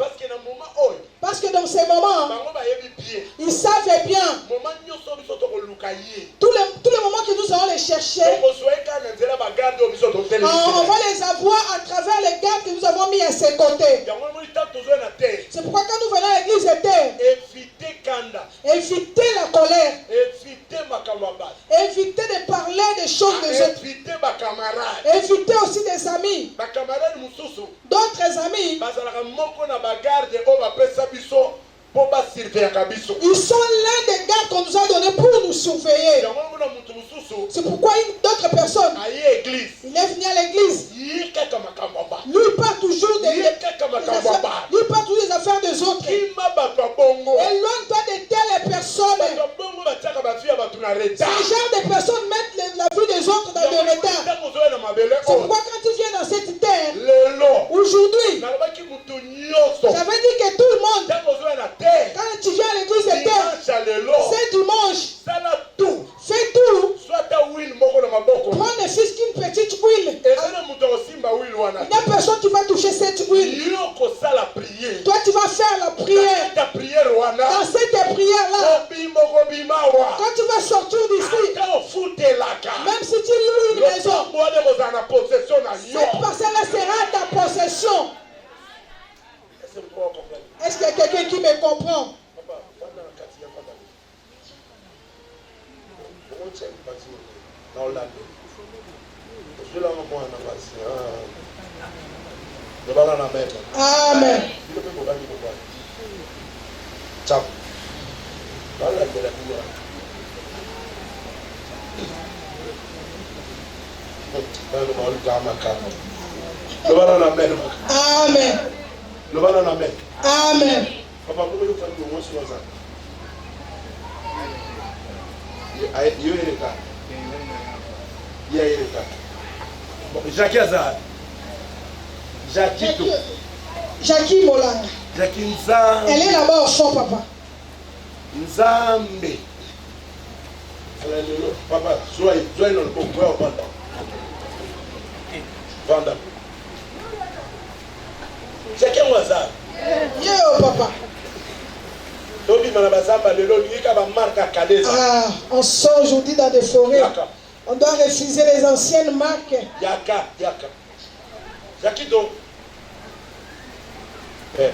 Parce que dans ces moments, ils savaient bien. Tous les moments que nous allons les chercher, on va les avoir à travers les gardes que nous avons mis à ses côtés. C'est pourquoi quand nous venons à l'église de terre, évitez la colère. Évitez de parler des choses des autres. Évitez aussi des amis. D'autres amis, ils sont l'un des gardes qu'on nous a donné pour nous surveiller. C'est pourquoi d'autres personnes, il est venu à l'église. Lui parle toujours des affaires des autres. Éloigne-toi de telles personnes. Ces genre de personnes mettent la vie des autres dans le retard. C'est pourquoi quand tu viens dans cette terre, aujourd'hui, j'avais dit que tout le monde, quand tu viens à l'église de terre, c'est dimanche, fais tout. Prends ne fût-ce qu'une petite huile. Il n'y a personne qui va toucher cette huile. Toi, tu vas faire la prière. Dans cette prière-là, quand tu vas sortir d'ici, même si tu loues une maison, cette parcelle-là sera ta possession. Est-ce qu'il y a quelqu'un qui me comprend?
Amen. Amen. Amen.
Jackie Azar.
Jackie Molanga.
Jackie Nzambe.
Elle est là-bas au fond, papa.
Nzambe. Papa, sois dans le pouvoir. Vanda. Jackie Azar.
Yo, papa. Ah, on sort aujourd'hui dans des forêts. On doit refuser les anciennes marques.
Yaka. Jackie Do. Elle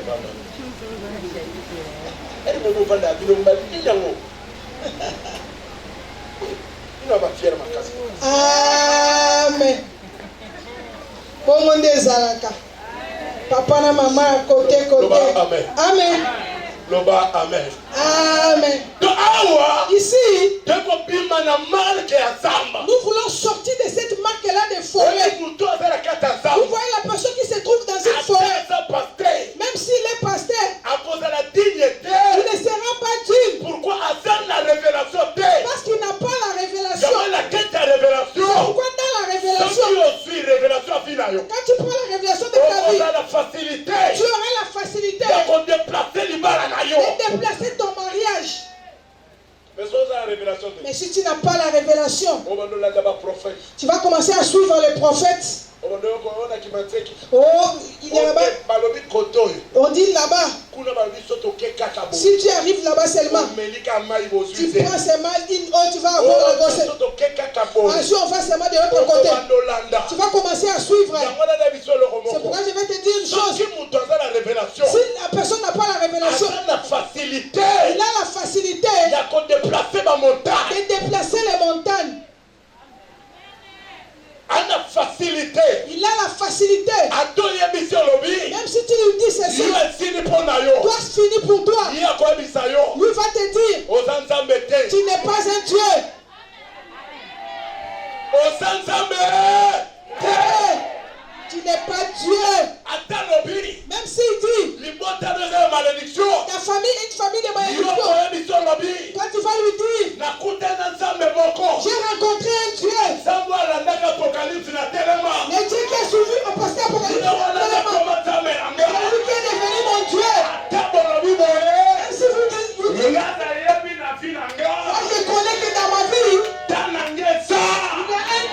me dit vendre la
Amen. Bon monde Zalaka. Papa na maman à côté.
Amen.
Amen.
Loba amen.
Amen. Ici, nous voulons sortir de cette marque-là des forêts. Vous voyez la personne qui se trouve dans une forêt, même s'il est pasteur, il ne sera pas digne.
Pourquoi la révélation?
Parce qu'il n'a pas la révélation. Pourquoi dans la révélation? Quand tu prends la révélation de ta vie, tu auras la facilité de déplacer ton mariage. Mais si tu n'as pas la révélation, tu vas commencer à suivre les prophètes. Oh, il est là-bas. On dit là-bas. Si tu arrives là-bas seulement, tu prends seulement une eau, tu vas avoir la grossesse. Ensuite, on va seulement de l'autre côté. Tu vas commencer à suivre. C'est pourquoi je vais te dire une chose. Si la personne n'a pas la révélation, il a la facilité de déplacer les montagnes. Il a la facilité. Même si tu lui dis ceci, doit se finir pour toi. Lui va te dire, tu n'es pas un Dieu. Tu n'es pas Dieu. Même s'il dit, ta famille est une famille de malédiction. Quand tu vas lui dire, j'ai rencontré un Dieu. Le Dieu qui a suivi au passé Apocalypse. C'est lui qui est devenu mon Dieu. Même si vous dites, moi je connais que dans ma vie, il y a un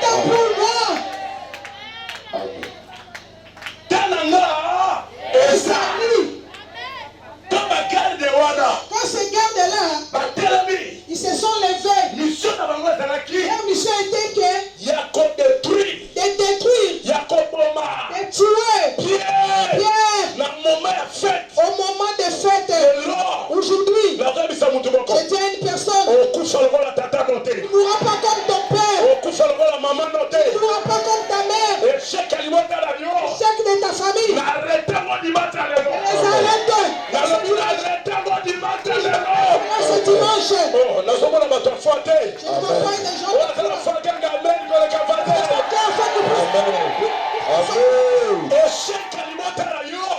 temps pour moi. Quand ces gardes-là, ils se sont levés. Leur mission était de détruire, de tuer Pierre. Au moment de fête, aujourd'hui, je dis à une personne, il ne mourra pas comme ton père, il ne mourra pas comme ta mère, l'échec de ta famille. Les arrête. Ce dimanche, je ne vois pas des gens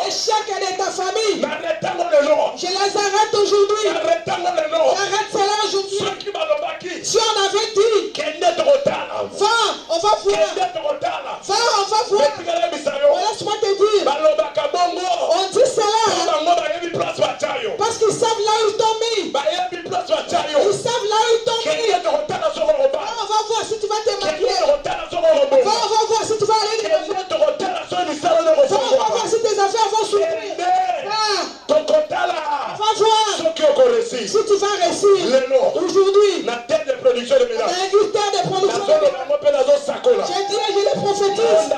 échec de ta famille. Je les arrête aujourd'hui. J'arrête cela aujourd'hui. Si on avait dit, va, on va voir. Va, on va voir. Laisse-moi te dire. On dit cela parce qu'ils savent là où ils t'ont mis. Ils savent là où ils t'ont mis. On va voir si tu vas te marier. On va voir si tu vas aller l'université. On va voir si tes affaires vont s'ouvrir. Va voir si tu vas réussir aujourd'hui.
La terre de production de ménage.
J'ai dit et je le prophétise.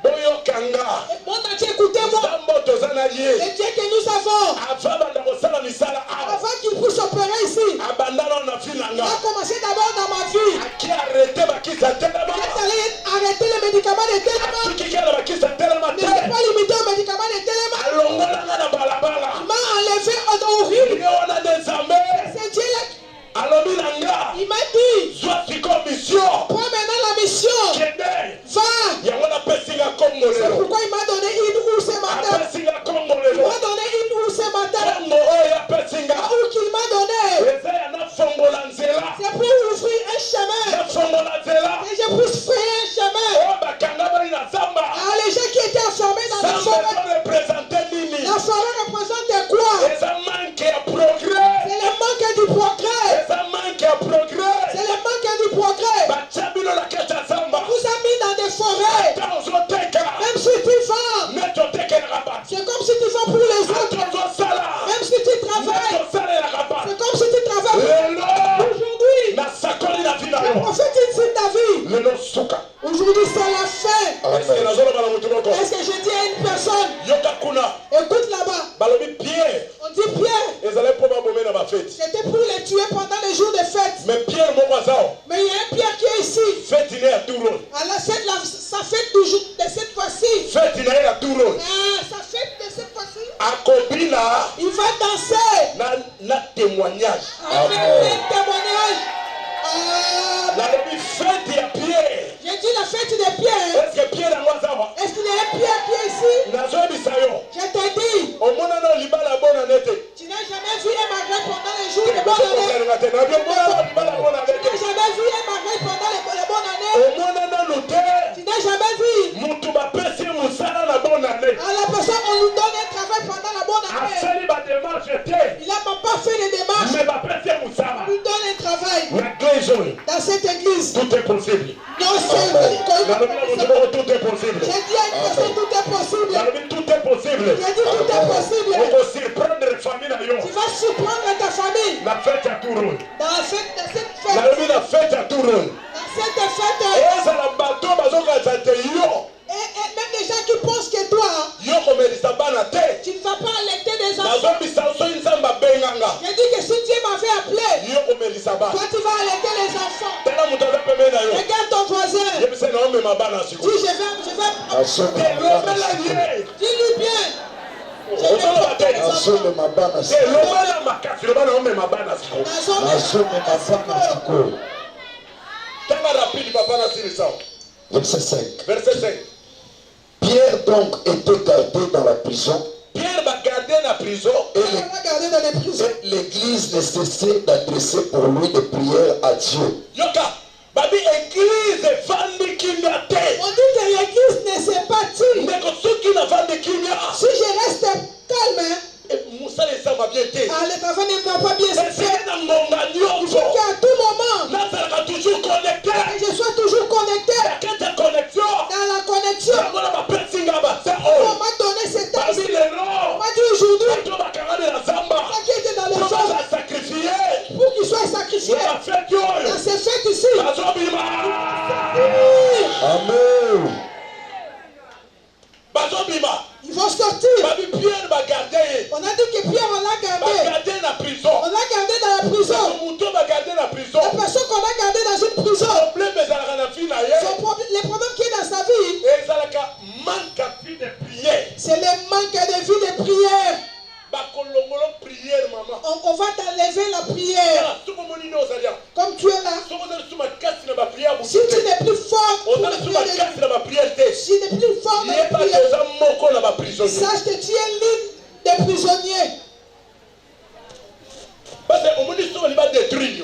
Mon entier, écoutez-moi. Le Dieu que nous avons, avant qu'il puisse opérer ici, a
commencé d'abord dans ma vie.
Qui a arrêté ma qui s'attelle
J'ai arrêté les médicaments de Téléma.
qui a la qui s'attelle ma
Mais c'est pas limité aux médicaments de Téléma. Il m'a enlevé au rue.
on a des amis.
C'est Dieu là.
Alors, Milanga,
Il m'a dit,
soit tu comme mission.
prends maintenant la mission. Va.
Il y a un appel à Congo.
C'est pourquoi il m'a donné une houe ce matin. Il m'a donné une houe ce matin. La houe qu'il m'a donné, c'est pour ouvrir un chemin. Que je puisse faire un chemin. Alors les gens qui étaient enfermés dans la forêt représente quoi? C'est le manque du progrès. C'est le manque du progrès. On vous a mis dans des forêts. Même si tu vends, c'est comme si tu vends pour les autres. Même si tu travailles, c'est comme si tu travailles. Aujourd'hui, le prophète dit ta vie. Aujourd'hui, c'est la fin. Est-ce que je dis à une personne, écoute là-bas, on dit Pierre, c'était pour les tuer pendant les jours de fête.
Mais Pierre, mon voisin,
Mais il y a un Pierre qui est ici.
fête il est à Touron.
Alors sa fête toujours de cette fois-ci.
Fête il est à Touron.
Sa fête de cette fois-ci.
À Kobina,
Il va danser.
na témoignage.
Avec un témoignage.
La fête à Pierre.
J'ai dit la fête de Pierre.
Est-ce que Pierre a moi ça?
Est-ce qu'il y a un Pierre qui est ici?
Je
Je t'ai dit.
au monde non libala bonne année.
Tu n'as jamais vu un magret pendant les jours de bonne année. Tu n'as jamais vu un magret pendant les bonnes années. Tu n'as jamais vu. À la personne, on nous donne un travail pendant la bonne année. Il n'a pas fait les démarches. On nous donne un travail. Dans cette église.
Tout est possible.
Non, c'est
Tout est possible.
j'ai dit à une personne, tout est possible.
Tout est possible.
J'ai dit tout est possible.
On peut surprendre les familles.
Tu vas surprendre ta famille.
La fête à Touron.
Dans cette fête.
La fête à Touron.
Dans cette fête.
Et ça la bateau,
Et même les gens qui pensent que toi, tu ne vas pas allaiter des enfants. J'ai dit que si Dieu m'avait appelé, toi tu vas allaiter les enfants. Regarde ton voisin. Dis je vais. Dis-lui bien.
Verset 5.
Verset 5.
Pierre donc était gardé dans la prison.
Pierre va garder la prison
Et l'église ne cessait d'adresser pour lui des prières à Dieu.
Yoka, babi église vandi kimia te.
On dit que l'église ne s'est pas tue.
Mais que ceux qui n'a vandi kimia.
Si je reste calme,
Moussa les ça va bien te.
le travail ne va pas bien se faire. Il faut
Il
qu'à tout moment,
toujours connecté.
que je sois toujours connecté
Connexion.
dans la connexion.
On
On m'a donné cet âge. On m'a dit aujourd'hui, ça qui était dans le fond, pour qu'il soit sacrifié. Dans ces fêtes ici.
Amen.
Ils vont sortir. On a dit que Pierre, on l'a gardé. On l'a gardé dans la prison. La personne qu'on a gardée dans une prison, les problèmes qui est dans sa vie, c'est le manque de vie de prière. On va t'enlever la prière. Comme tu es là, si tu n'es plus fort pour la prière, si tu n'es plus fort dans la prière, sache que tu es l'une des prisonniers.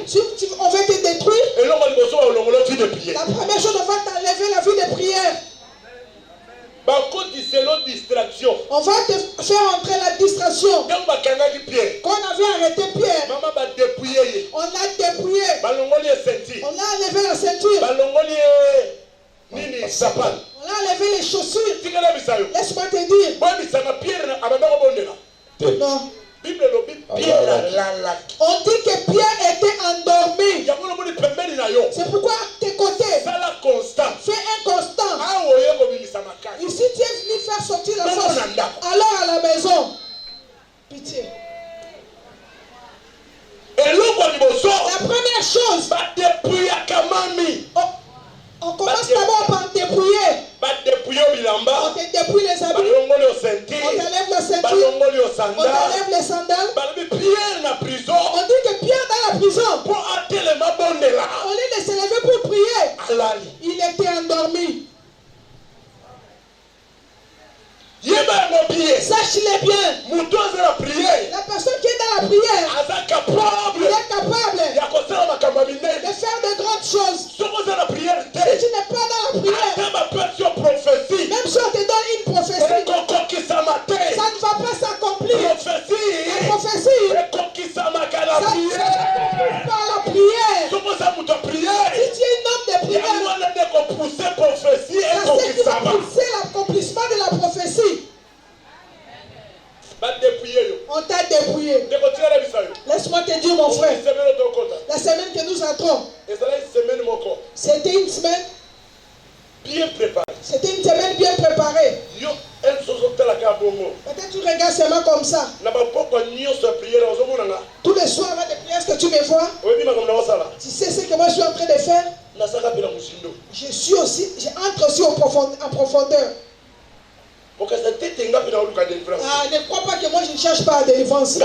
Si on veut te détruire, la première chose, on va t'enlever la vie de prière. On va te faire entrer la distraction. Quand on avait arrêté Pierre, on l'a dépouillé. On a enlevé la ceinture. On a enlevé les chaussures. Laisse-moi te dire. Non. On dit que Pierre était endormi. C'est pourquoi tes côtés, fais un constant. Et si tu es venu faire sortir la force, alors à la maison. Pitié. La première chose, On commence d'abord par dépouiller. On te dépouille les habits. On t'enlève la ceinture. On t'enlève les sandales. On dit que Pierre dans la prison, au lieu de se lever pour prier, il était endormi. Sache-le bien. La personne qui est dans la prière, il est capable de faire de grandes choses. Si tu n'es pas dans la prière, même si on te donne une prophétie, ça ne va pas s'accomplir. La prophétie, ça ne s'accomplit pas à la prière. Si tu es un homme de prière, c'est ce qui va pousser l'accomplissement de la prophétie. On t'a dépouillé. Laisse-moi te dire, mon frère, la semaine que nous entrons, c'était une semaine bien préparée. Peut-être tu regardes seulement comme ça. Tous les soirs avant de prier, est-ce que tu me vois? Tu sais ce que moi je suis en train de faire? J'entre aussi en profondeur. Ne crois pas que moi je ne cherche pas la délivrance.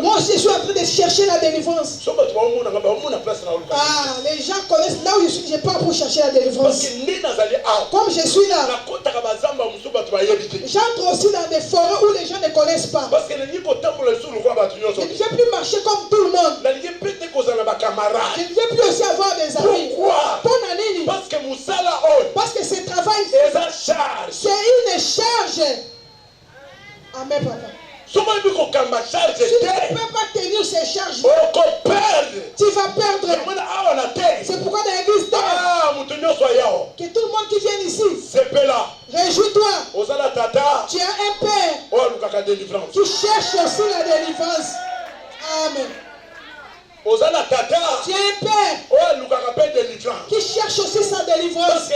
Moi aussi je suis en train de chercher la délivrance. Les gens connaissent là où je suis, je pars pour chercher la délivrance. Comme je suis là, j'entre aussi dans des forêts où les gens ne connaissent pas. Je ne vais plus marcher comme tout le monde. Je ne vais plus aussi avoir des amis.
Pourquoi?
Parce que ce travail, c'est une charge. Amen, papa. Si tu ne peux pas tenir ces charges, tu vas perdre. C'est pourquoi dans l'église, que tout le monde qui vient ici, réjouis-toi. Tu as un père qui cherche aussi la délivrance. Amen. Tu as un père qui cherche aussi sa délivrance.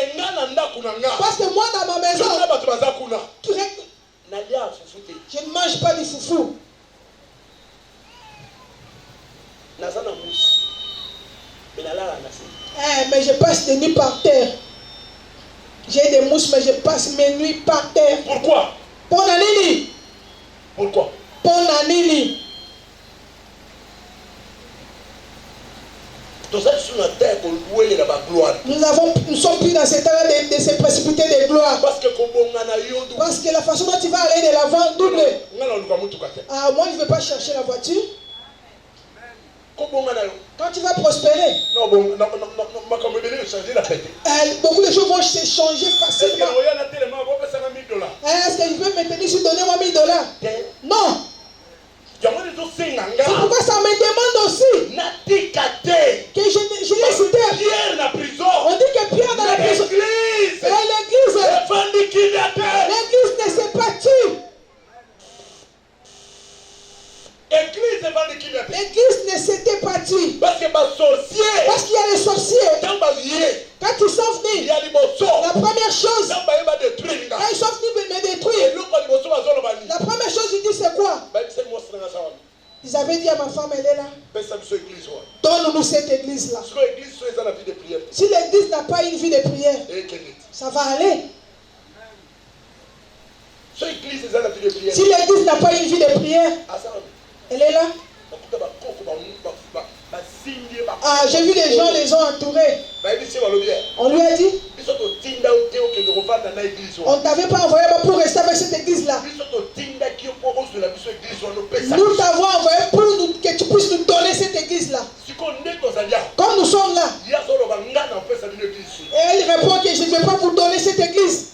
Parce que moi dans ma maison, je ne mange pas du foufou. Mais je passe des nuits par terre. J'ai des mousses, mais je passe mes nuits par terre.
Pourquoi? Pourquoi?
Nous sommes plus dans cet état de se précipiter de gloire. Parce que la façon dont tu vas aller de l'avant double. Moi je ne veux pas chercher la voiture. Quand tu vas prospérer, beaucoup de choses vont se changer facilement. Est-ce que je peux me tenir sur donner-moi $1000? Non. C'est pourquoi ça me demande aussi que je l'ai cité. On dit que Pierre dans la prison. L'église ne s'est pas tue. L'église ne s'était pas tue. Parce qu'il y a les sorciers. Quand ils sont venus, la première chose, quand ils sont venus me détruire, la première chose, ils disent c'est quoi? Ils avaient dit à ma femme, elle est là. Donne-nous cette église-là. Si l'église n'a pas une vie de prière, ça va aller. Si l'église n'a pas une vie de prière, elle est là. J'ai vu les gens les ont entourés. On lui a dit, on ne t'avait pas envoyé pour rester avec cette église-là. Nous t'avons envoyé pour que tu puisses nous donner cette église-là. Comme nous sommes là. Et elle répond que je ne vais pas vous donner cette église.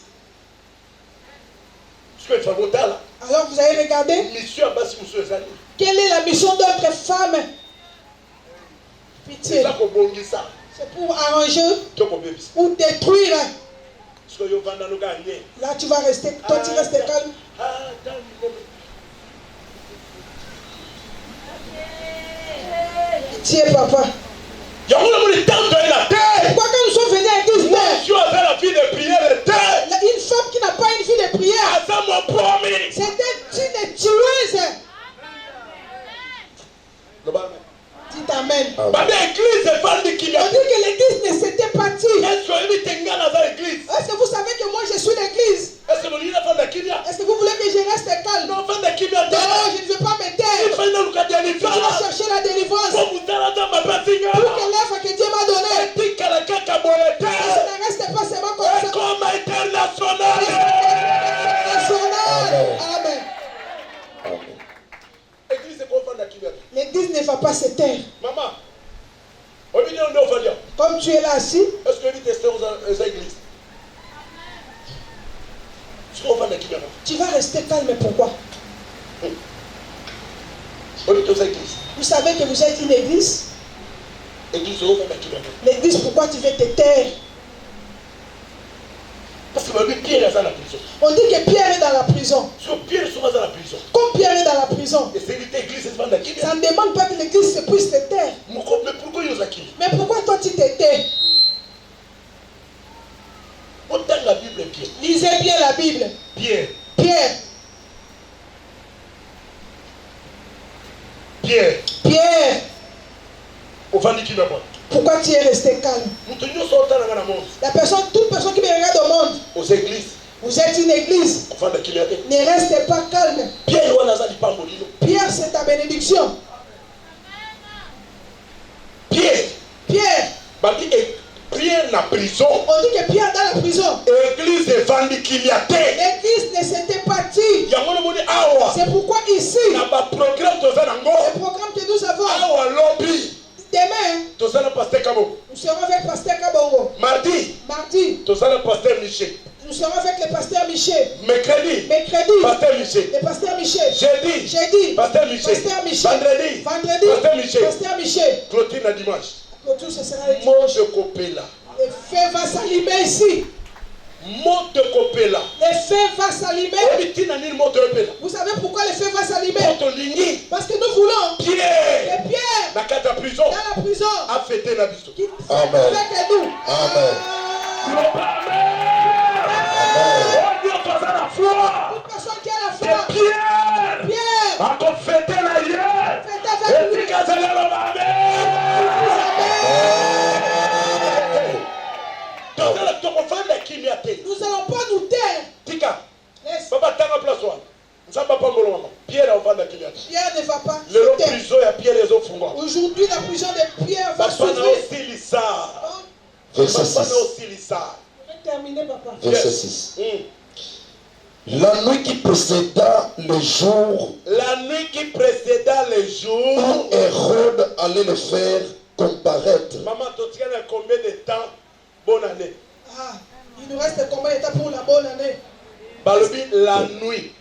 Alors vous avez regardé. Quelle est la mission d'autres femmes? Pitié. C'est pour arranger ou détruire. Là tu vas rester, toi tu restes calme. Pitié papa. Pourquoi quand nous sommes venus à l'église, une femme qui n'a pas une vie de prière, c'était une tueuse. Dites amen. Comme tu es là assis.
Est-ce que tu testes aux églises? Tu
vas rester calme, pourquoi? Vous savez que vous êtes une église? L'église, pourquoi tu veux te taire?
Parce que Pierre est dans la prison.
On dit que Pierre est dans la prison. Comme Pierre est dans la prison, ça ne demande pas que l'église se puisse te taire. Mais pourquoi toi tu te tais? Lisez bien la Bible.
Pierre.
Pourquoi tu es resté calme? Toute personne qui me regarde au monde,
aux églises,
vous êtes une église. Ne restez pas calme. Pierre, c'est ta bénédiction. Pierre.
Pierre na prison.
On dit que Pierre dans la prison.
L'église est vendue.
L'église ne s'était pas dit. C'est pourquoi ici, le programme que nous avons, demain, nous serons avec Pasteur Kabongo.
Mardi, nous serons avec le Pasteur Michel. Mercredi, le Pasteur Michel. Jeudi, Pasteur Michel. Vendredi, Pasteur Michel. Clôture le dimanche.
Ce sera le dimanche. Le feu va s'allumer ici. Le feu va s'allumer. Vous savez pourquoi le feu va s'allumer? Parce que nous voulons que Pierre
dans la prison
a
fêté la vie.
Amen.
Avec nous.
Amen.
Toute personne qui a la foi, Pierre
a fêté la vie.
Nous n'allons pas nous taire.
Tika. Papa, t'as ma place. Pierre
ne va pas se taire. Aujourd'hui, la prison de Pierre va s'ouvrir.
Verset 6.
Terminé, papa.
Verset 6. La nuit qui précéda le jour où Hérode allait le faire comparaître.
Maman, tu as combien de temps? Bonne année.
Il nous reste combien de temps pour la bonne année?
La nuit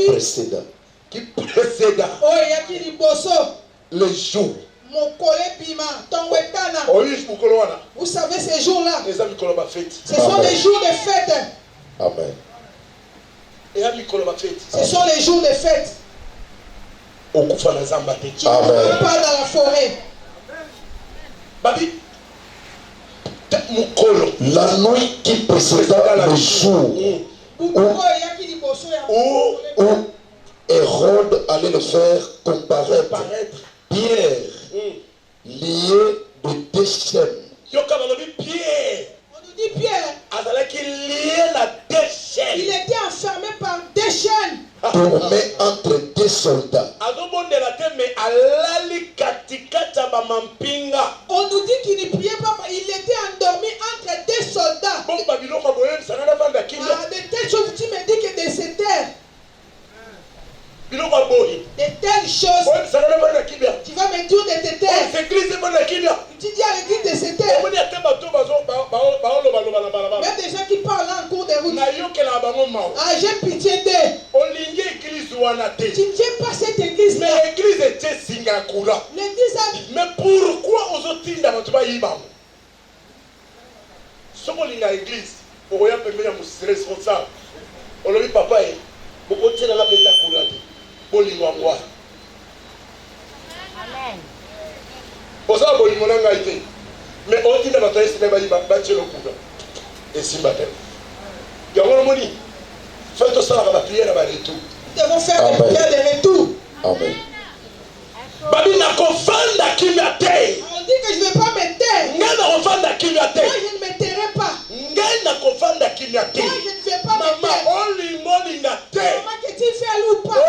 précéda.
Qui précéda
le jour.
Vous savez ces jours-là, ce sont des jours de fête.
Amen.
Ce sont les jours de fête. Tu ne vas pas dans la forêt.
La nuit qui précéda le jour où Hérode allait le faire comparaître, Pierre, lié de deux chaînes.
On nous dit Pierre, il était enfermé par deux chaînes.
Tourné entre deux soldats.
On nous dit qu'il ne priait pas, il était endormi entre deux soldats. De telles choses, tu me dis que de ces terres, de telles choses, tu vas me dire de tes terres. Tu dis à l'église de ces terres. Il y a des gens qui parlent là en cours de route. J'ai pitié d'eux. Tu ne tiens pas cette église là. L'église a...
Mais pourquoi aux autres l'église, on va responsable. On a dit papa, on va tirer la bête à courir. Amen. Pour ça, mais on dit que la bataille, c'est le courant. Et si matin, il y a un moment, faites ça la prière à retour.
Nous devons faire des prières de retour.
Amen.
On dit que je ne vais pas me taire. Moi, je ne me tairai pas. Moi, je ne vais pas me taire. Maman, que tu fais ou pas, tu vas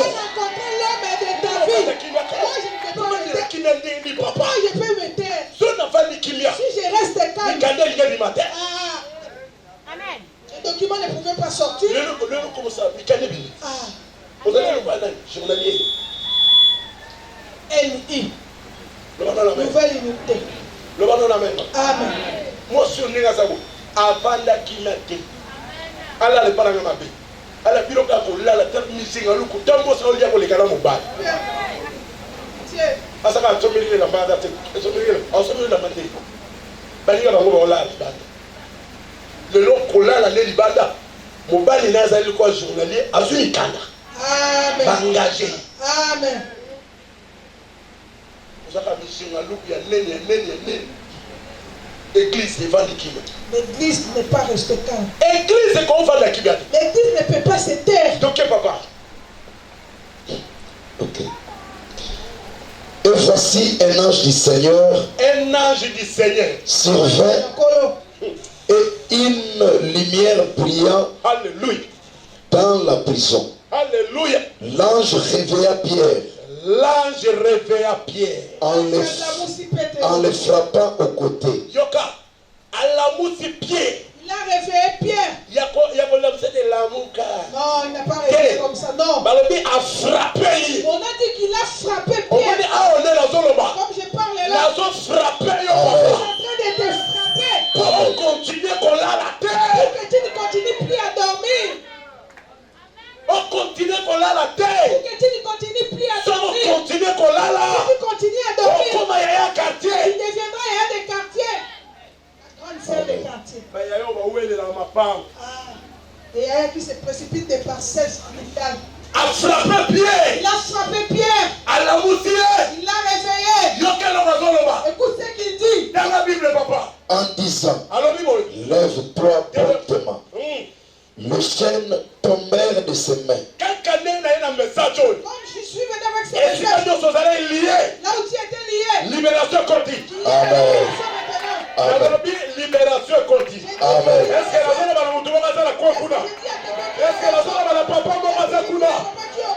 rencontrer l'homme de ta vie. Moi, je ne vais pas me taire. Pourquoi je peux me taire? Si je reste calme. Amen. Le document ne pouvait pas sortir. NI. Nouvelle continuité.
Le ballon la même.
Amen.
Moi sur Ninga Sabo. Avant la kinate. Allah le parle même abé. Allah biro ka ko la tap missing alu ko tambo sa olia ko le kala mo ba. Asaka tomiri la banda te. Tomiri la banda. Bani ka ngo la banda. Le lo ko la le libanda. Mo bali na za ko journalier azui kana.
Amen.
Engagé.
Amen.
Église devant l'équipe.
L'église n'est pas restée calme.
Église est comme la Kibia.
L'église ne peut pas se taire.
Donc, papa.
Ok. Et voici un ange du Seigneur.
Un ange du Seigneur
survint et une lumière brillant.
Alléluia.
Dans la prison.
Alléluia.
L'ange réveilla Pierre.
L'ange réveilla Pierre
en le frappant au côté.
Yoka, à la mousse pied.
Il a réveillé Pierre.
Il y a de l'amour.
Non, il n'a pas réveillé comme ça, non.
Balobi a frappé.
On a dit qu'il a frappé
On
Pierre.
dit ah on est la zone là.
Comme je parle là.
La zone frappée.
Il est en train de te frapper.
Pour continuer qu'on a la terre.
Pour que tu ne continues plus à dormir.
On continue qu'on a la terre.
Pour que tu ne continues plus à dormir.
On continue qu'on a là.
Si tu continues à dormir.
On comme il y a un quartier.
Il deviendra il y a des quartiers. La grande sœur des quartiers. Et il y a qui se précipite des parcelles spirituelles.
A frappé Pierre.
Il a frappé Pierre.
À la moussier.
Il l'a réveillé. Écoute ce qu'il dit.
Dans la Bible, papa.
En disant,
Alors,
lève-toi promptement. Les chaînes tombèrent de ses mains.
Quand
Comme je suis venu avec ce message. Là où tu étais lié.
libération continue.
Amen. Amen.
Libération continue.
Amen.
Est-ce que la zone va nous trouver à la Kokuna? Est-ce que la zone va la papa Momazakuna?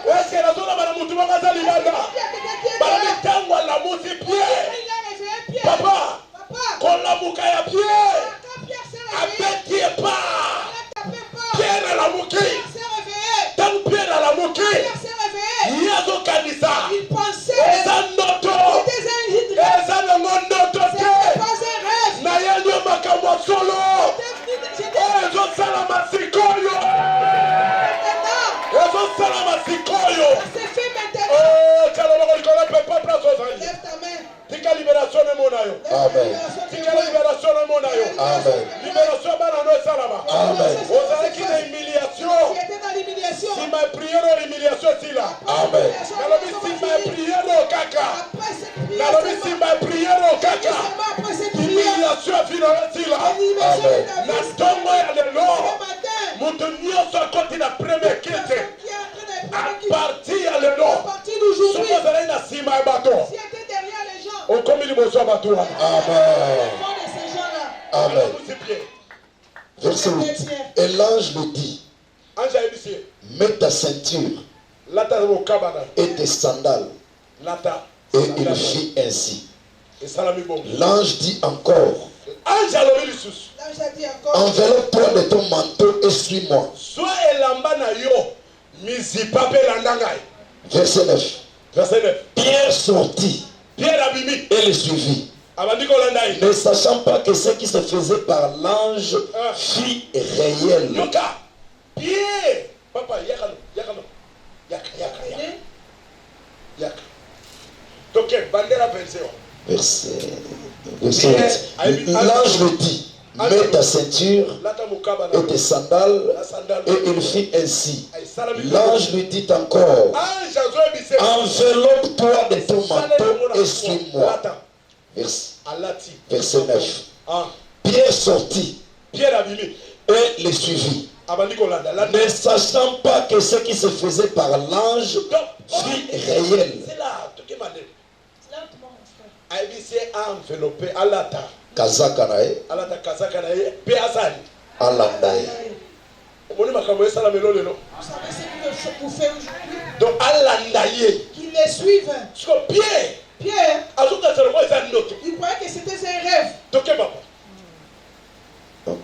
Est-ce que la zone va nous trouver à la Libanda? Balitango à la mousse Pierre. Papa, qu'on la boucaille à Pierre. Appétit pas. Pierre à la mouki. Tant Pierre à la mouki. Il y a son canisa.
Il pensait.
Et ça noto. Et ça ne m'en Nayanyo makamwa solo. Ezo salama sikoyo. Ezo salama sikoyo. Oh, kalama kola pepa plazo zali.
Lève ta main.
Tika libération de monayo.
Amen.
Tika libération de monayo.
Amen.
Libération bana no salama.
Amen.
Vous avez qui humiliation.
Tu étais dans l'humiliation.
Si ma prière l'humiliation si là.
Amen.
Nalobi si ma prière au kaka.
Après cette prière.
Nalobi si ma prière au kaka.
Après cette prière.
Humiliation finale si là.
Amen.
Na tongo ya lelo. Mutu nyonso akoti na premier kete. À partir ya lelo.
À partir d'aujourd'hui.
Somo zalai na sima ya bato.
Si était derrière les gens.
Okomi liboso ya bato wana.
Amen.
Au fond de ces gens-là.
Amen.
Musipier.
Verset 8. Et l'ange lui dit,
Anja ebisi.
mets ta ceinture
Lata mo kabana.
et tes sandales.
Lata.
Et il fit ainsi.
Et salami bon.
L'ange dit encore,
Anja lobi lisusu.
Là, j'ai dit encore.
enveloppe-toi de ton manteau et suis-moi.
Sois elamba na yo. Mizipape landangai.
Verset 9.
Verset 9.
Pierre sortit
Pierre abimi.
et le suivit,
Abandiko landai.
ne sachant pas que ce qui se faisait par l'ange fut réel.
Yoka. Pierre. Papa yakano. Yakano. Yaka. Yaka. Toke bandera verseo.
Verset 8. L'ange lui dit, mets ta ceinture
Lata mo kabana.
et tes sandales.
La sandale.
Et il fit ainsi.
Ay salami.
L'ange lui dit encore,
Anja zo ebise.
enveloppe-toi de ton manteau et suis-moi.
Lata. Alati.
Verset 9.
Ah.
Pierre sortit
Pierre abimi.
et le suivit,
Abandiko landa.
ne sachant pas que ce qui se faisait par l'ange fut réel.
C'est là. Toke mande.
Lentement, mon frère.
Aibise enveloppé. Alata.
Kazaka na ye,
Alata kazaka na ye. Pe asani.
alanda ye.
Omoni makambo esala melo lelo.
Vous savez ce qu'il vous fait aujourd'hui?
Donc alanda ye.
Qu'ils les suivent.
Siko Pierre.
Pierre,
Azuka seroko eza ndoto.
il croyait que c'était un rêve.
Toke papa.
Donc,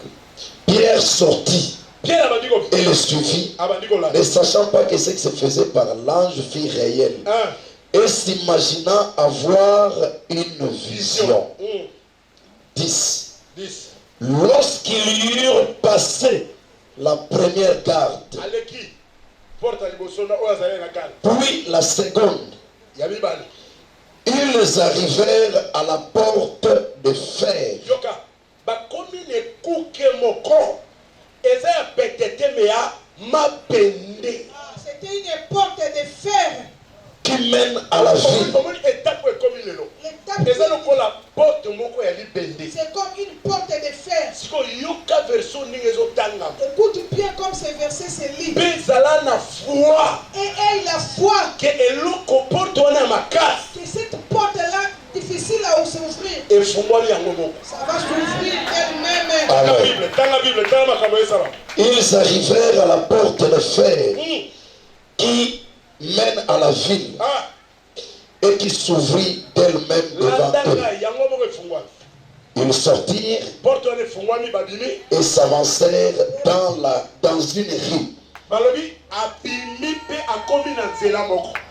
Pierre sortit
Pierre abandiko.
et le suivit,
Abandiko landa.
ne sachant pas que ce qui se faisait par l'ange fut réel.
Hein. et s'imaginant avoir une vision. 10. Lorsqu'ils eurent passé la première garde, puis la seconde, ils arrivèrent à la porte de fer.
C'était une porte de fer
qui mène à la ville.
C'est comme une porte de fer. Écoute bien comme ce verset se lit. Et la foi que cette porte-là difficile à s'ouvrir. Ça va s'ouvrir elle-même.
Ils arrivèrent à la porte de fer qui mène à la ville et qui s'ouvrit d'elle-même devant eux. Ils sortirent et s'avancèrent dans une rue.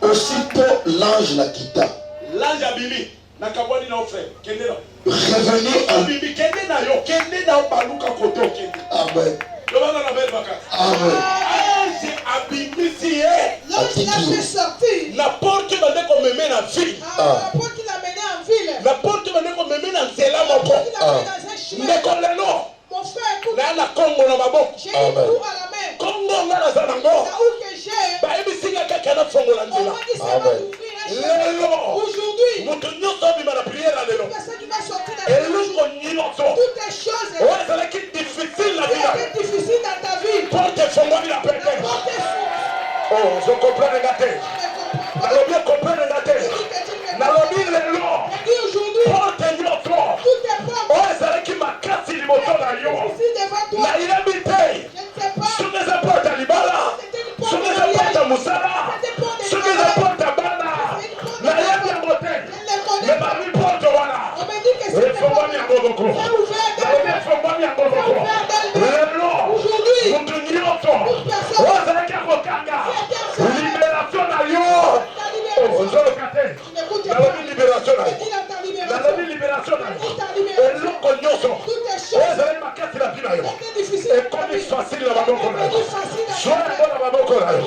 Aussitôt l'ange la quitta. Revenu à... Amen. Amen.
Lorsqu'il a fait sortir,
la porte qui m'a dit
la porte qui l'a mené en ville,
la porte qui m'a dit qu'on me mène en zéla mon corps. Mais qu'on le nom.
Mon frère, écoute,
Là la Congo na maboko.
j'ai une roue à la main.
Congo na la zanango.
La roue que j'ai,
Ba ebi singa kaka na fongo la
on
nzela.
m'a dit ça va ouvrir un chemin. Aujourd'hui,
Moto nyonso bima na prière la lelo.
personne qui va sortir dans
Et
ta
nous
vie.
qu'on nyonso.
Toutes les choses
Ouais, ça qui difficile la
qui
vie.
étaient difficiles dans ta vie,
Porte fongo la
la
pete.
porte s'ouvre.
Oh, je comprends les gâtés. Nalobi comprends les gâtés. Nalobi lelo.
Et dit aujourd'hui,
Porte nyonso.
toutes les portes
Oh, ça qui m'a cassé les motos na yo.
ici devant toi,
Na ilebite.
je ne sais pas,
Soki eza porte ya libala, soki eza porte ya mosala, soki eza porte ya bana, nayebi yango te. Me babi porte wana
on me dit que c'est des
efongwami
portes.
yango moko.
C'est ouvert
Nalobi
d'elle-même.
efongwami yango moko. Lelo
Aujourd'hui,
moto nyonso oyo azalaki akokanga libération na yo. Oh, ozoloka te. Nalobi libération na yo.
il a ta
Nalobi
libération.
libération na yo. Eloko nyonso oyo ezalaki makasi na vi na yo
C'était difficile.
ekomi facile na maboko na yo.
Facile à
Sois
faire.
bon na maboko na yo.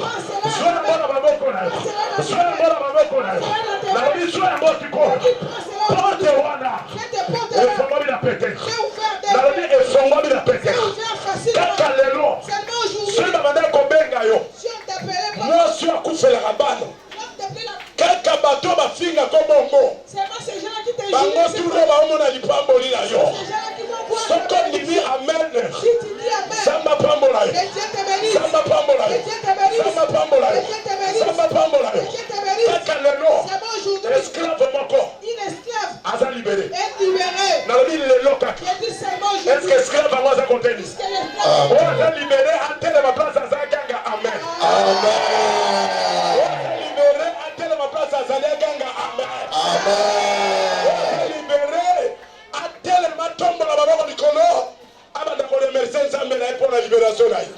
Sois bon na maboko na yo. Sois bon na maboko na yo. Nalobi sois bon sikoyo. Porte wana
Cette porte-là,
efongwami na pete.
c'est ouvert
Nalobi
d'elle-même.
efongwami na pete.
C'est ouvert facilement.
Kaka lelo
Seulement aujourd'hui,
soki babanda kobenga yo
si on t'appelait pas,
mwasi akufelaka bana
on t'appelait la...
kaka bato bafinga ko bongo
Seulement ces gens-là qui te
bango
jugent, c'est
turo baomona lipamboli na yo
ces gens-là qui vont voir.
soko ndimi amen
Si tu dis Amen,
samba pambola yo
que Dieu te bénisse.
samba pambola
Que
yo
Dieu te bénisse.
samba pambola
Que
yo
Dieu te bénisse.
samba pambola yo
Que Dieu te bénisse.
kaka lelo
Seulement aujourd'hui,
esclave moko
une esclave
aza libéré
est libérée.
nalobi lelo kaka
Je dis seulement
est-ce
aujourd'hui,
que esclave yango aza konteni
puisque l'esclave
oyo aza libéré atelema place aza ganga amen
Amen.
libéré atelema place azali aganga amen
Amen.
libéré atelema tombola maboko likolo abanda koremercie nzambe na ye mpo na libération na ye